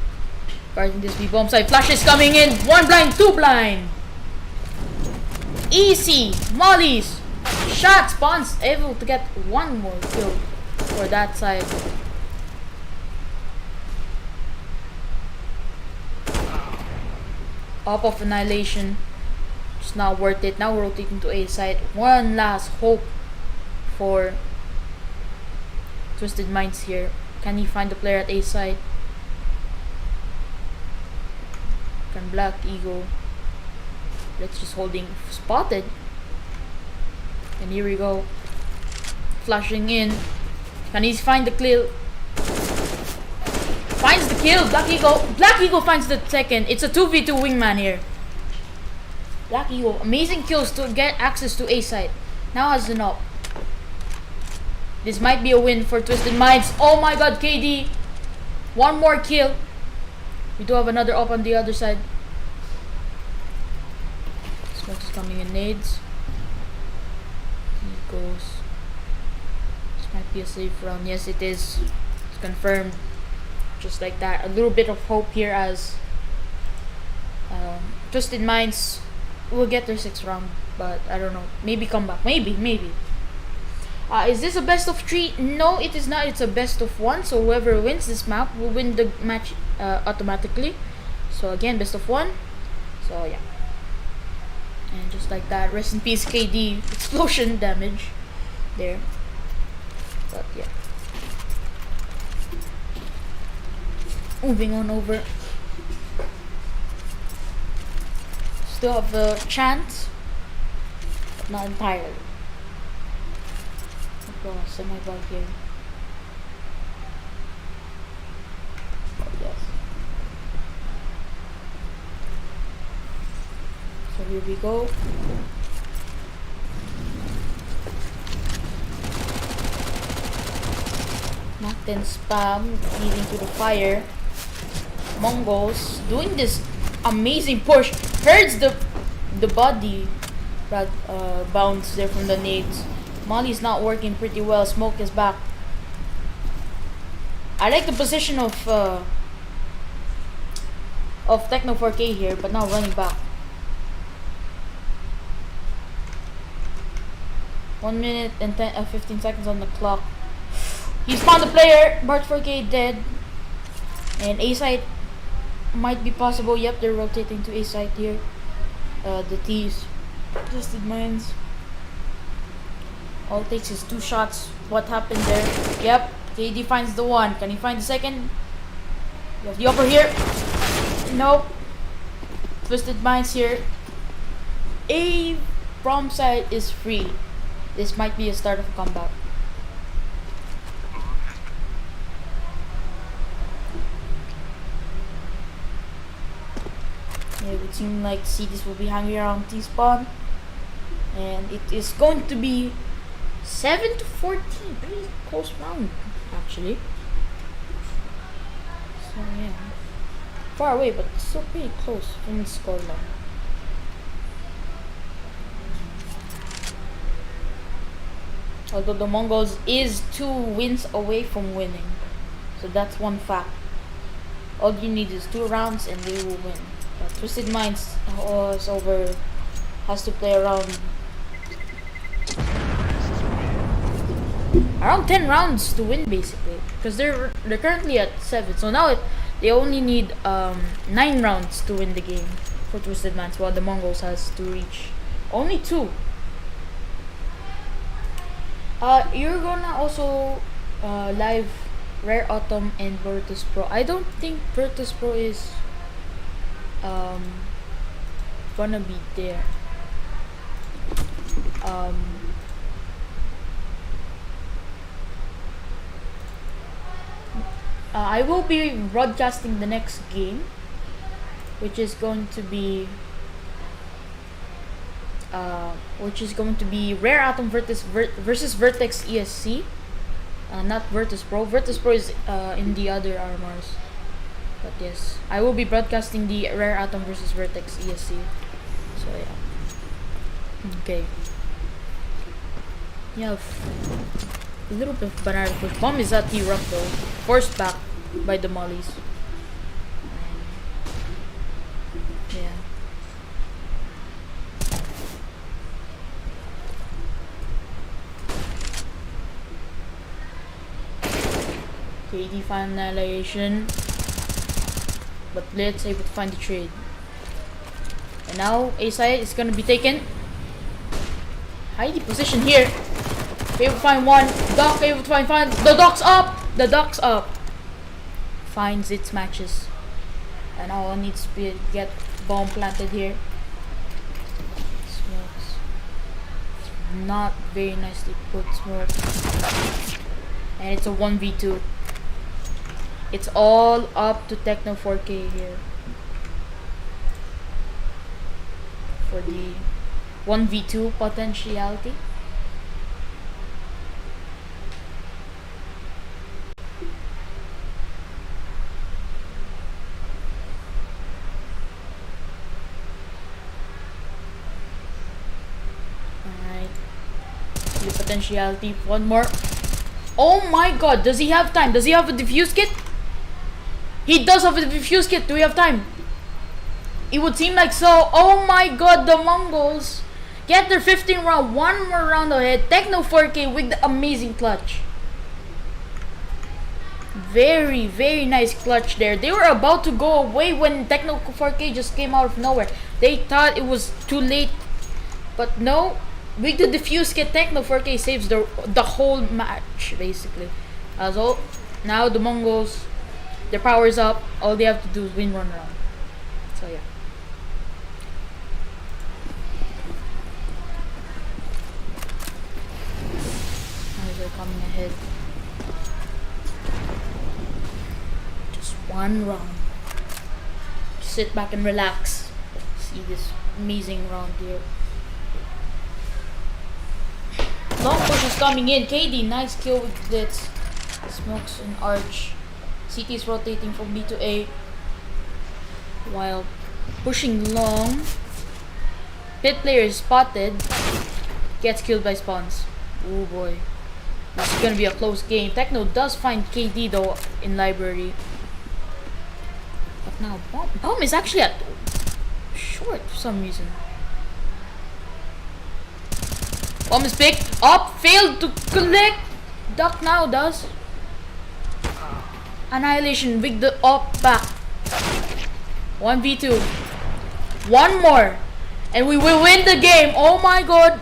Guarding this B bomb site. Flash is coming in. 1 blind, 2 blind. Easy. Mollies. Shot. Spawns able to get 1 more kill for that side. Up of Annihilation. It's not worth it. Now we're rotating to A side. One last hope for Twisted Minds here. Can he find the player at A side? Can Black Eagle. Let's just holding spotted. And here we go. Flashing in. Can he find the kill? Finds the kill. Black Eagle finds the second. It's a 2v2 wingman here. Black Eagle. Amazing kills to get access to A side. Now has an up. This might be a win for Twisted Minds. Oh my god, KD. 1 more kill. We do have another up on the other side. Smoke's coming in nades. He goes. This might be a safe round. Yes, it is. It's confirmed. Just like that. A little bit of hope here as Twisted Minds will get their 6th round. But I don't know. Maybe come back. Maybe. Is this a best of 3? No, it is not. It's a best of 1. So whoever wins this map will win the match automatically. So again, best of 1. So yeah. And just like that, rest in peace KD. Explosion damage there. But yeah. Moving on over. Still have a chance, but not entirely. Semi-bug here. Oh, yes. So here we go. Knocked and spam leading to the fire. Mongols doing this amazing push. Herds the body bounce there from the nades. Molly's not working pretty well. Smoke is back. I like the position of Techno 4K here, but now running back. 1 minute and 15 seconds on the clock. He's found the player. Bart 4K dead. And A side might be possible. Yep, they're rotating to A side here. The T's. Twisted Minds. All it takes is 2 shots. What happened there? Yep. KD finds the one. Can he find the second? You have the upper here. Nope. Twisted Minds here. A from side is free. This might be a start of a comeback. Yeah, it would seem like cities will be hanging around T-spawn. And it is going to be 7 to 14. Pretty close round, actually. So yeah. Far away, but still pretty close from the scoreline. Although the Mongols is 2 wins away from winning. So that's one fact. All you need is 2 rounds and they will win. But Twisted Minds has to play around 10 rounds to win, basically, because they're currently at 7. So now they only need 9 rounds to win the game for Twisted Minds, while the Mongols has to reach only 2. You're gonna also live Rare Autumn and Virtus Pro. I don't think Virtus Pro is gonna be there. I will be broadcasting the next game, which is going to be Rare Atom versus Vertex ESC, not Virtus Pro. Virtus Pro is in the other RMRs. But yes, I will be broadcasting the Rare Atom versus Vertex ESC. So yeah. Okay. Yeah, a little bit of banana push. Bomb is at the rough though. Forced back by the mollies. Yeah. KD finalization. But Blitz able to find the trade. And now A side is gonna be taken. High position here. Able to find one. Doc able to find. The Doc's up. The Doc's up. Finds its matches. And now needs to get bomb planted here. Smokes. Not very nicely put, Smokes. And it's a 1v2. It's all up to Techno 4K here for the 1v2 potentiality. Alright. The potentiality. One more. Oh my god, does he have time? Does he have a defuse kit? He does have a defuse kit. Do we have time? It would seem like so. Oh my god, the Mongols get their 15th round. One more round ahead. Techno 4K with the amazing clutch. Very, very nice clutch there. They were about to go away when Techno 4K just came out of nowhere. They thought it was too late. But no. With the defuse kit, Techno 4K saves the whole match, basically. As all, now the Mongols, their power is up. All they have to do is win one round. So yeah. Now they're coming ahead. Just one round. Just sit back and relax. See this amazing round here. Long push is coming in. KD, nice kill with Blitz. Smokes and Arch. CT is rotating from B to A. While pushing long. Pit player is spotted. Gets killed by spawns. Oh boy. This is gonna be a close game. Techno does find KD though in library. But now Bomb is actually at short for some reason. Bomb is picked up, failed to collect. Duck now does. Annihilation with the up back. 1v2. One more. And we will win the game. Oh my god.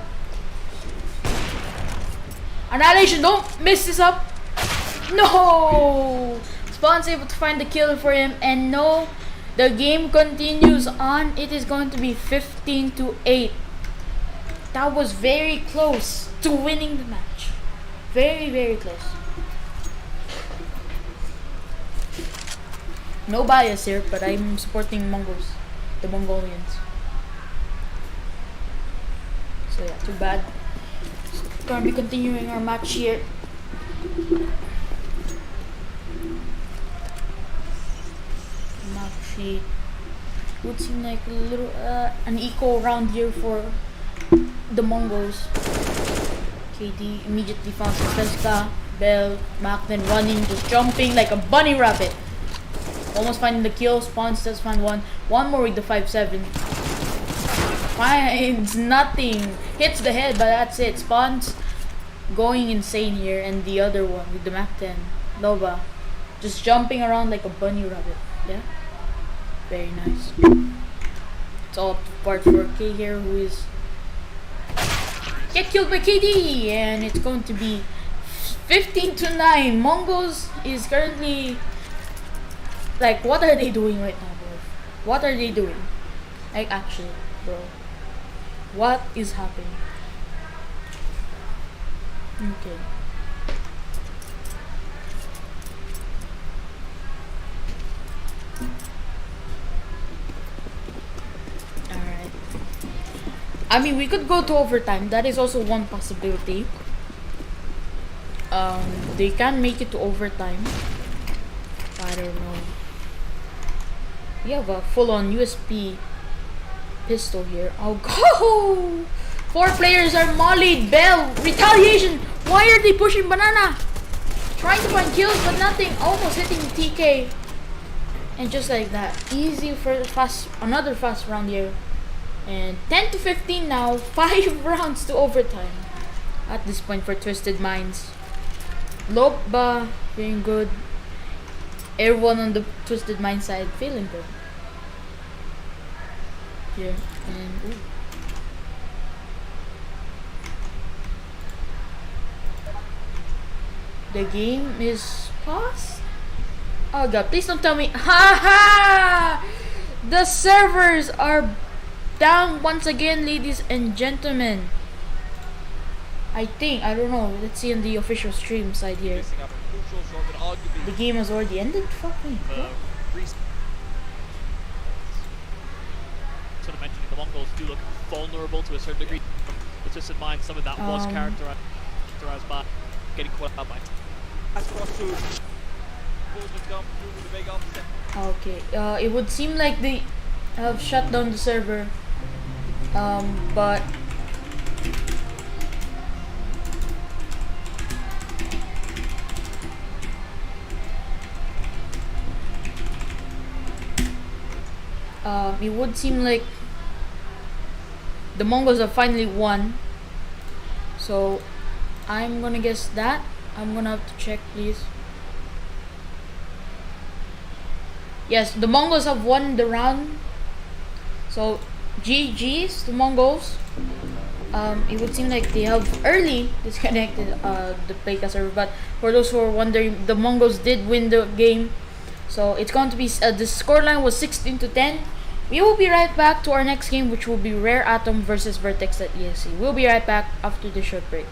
Annihilation, don't miss this up. No! Spawn's able to find the kill for him, and no, the game continues on. It is going to be 15-8. That was very close to winning the match. Very, very close. No bias here, but I'm supporting Mongols, the Mongolians. So yeah, too bad. We're gonna be continuing our match here. Match would seem like a little an eco round here for the Mongols. KD immediately found Francesca, Bell, Mac, then running, just jumping like a bunny rabbit. Almost finding the kill. Spawns does find one. One more with the 5-7. Finds nothing. Hits the head, but that's it. Spawns going insane here, and the other one with the Mac 10. Nova just jumping around like a bunny rabbit. Yeah, very nice. It's all part for K here, who is get killed by KD, and it's going to be 15-9. Mongols is currently like, what are they doing right now, bro? What are they doing? Like, actually, bro, what is happening? Okay. Alright. I mean, we could go to overtime. That is also one possibility. They can make it to overtime. I don't know. We have a full-on USP pistol here. Oh, go! 4 players are mollied. Bell, retaliation. Why are they pushing Banana? Trying to find kills, but nothing. Almost hitting the TK. And just like that, easy for another fast round here. And 10-15 now. 5 rounds to overtime. At this point for Twisted Minds. Loba doing good. Everyone on the Twisted Mind side feeling good. Here and ooh. The game is paused. Oh god, please don't tell me. Ha ha! The servers are down once again, ladies and gentlemen. I don't know. Let's see on the official stream side here. The game has already ended? Fuck me. Sort of mentioning the Mongols do look vulnerable to a certain degree. The Twisted Mind, some of that was characterized by getting caught up by. Okay, it would seem like they have shut down the server. But it would seem like the Mongols have finally won. So I'm gonna guess that. I'm gonna have to check, please. Yes, the Mongols have won the round. So GG's the Mongols. It would seem like they have early disconnected the playcast server, but for those who are wondering, the Mongols did win the game. So it's going to be the scoreline was 16-10. We will be right back to our next game, which will be Rare Atom versus Vertex ESC. We'll be right back after the short break.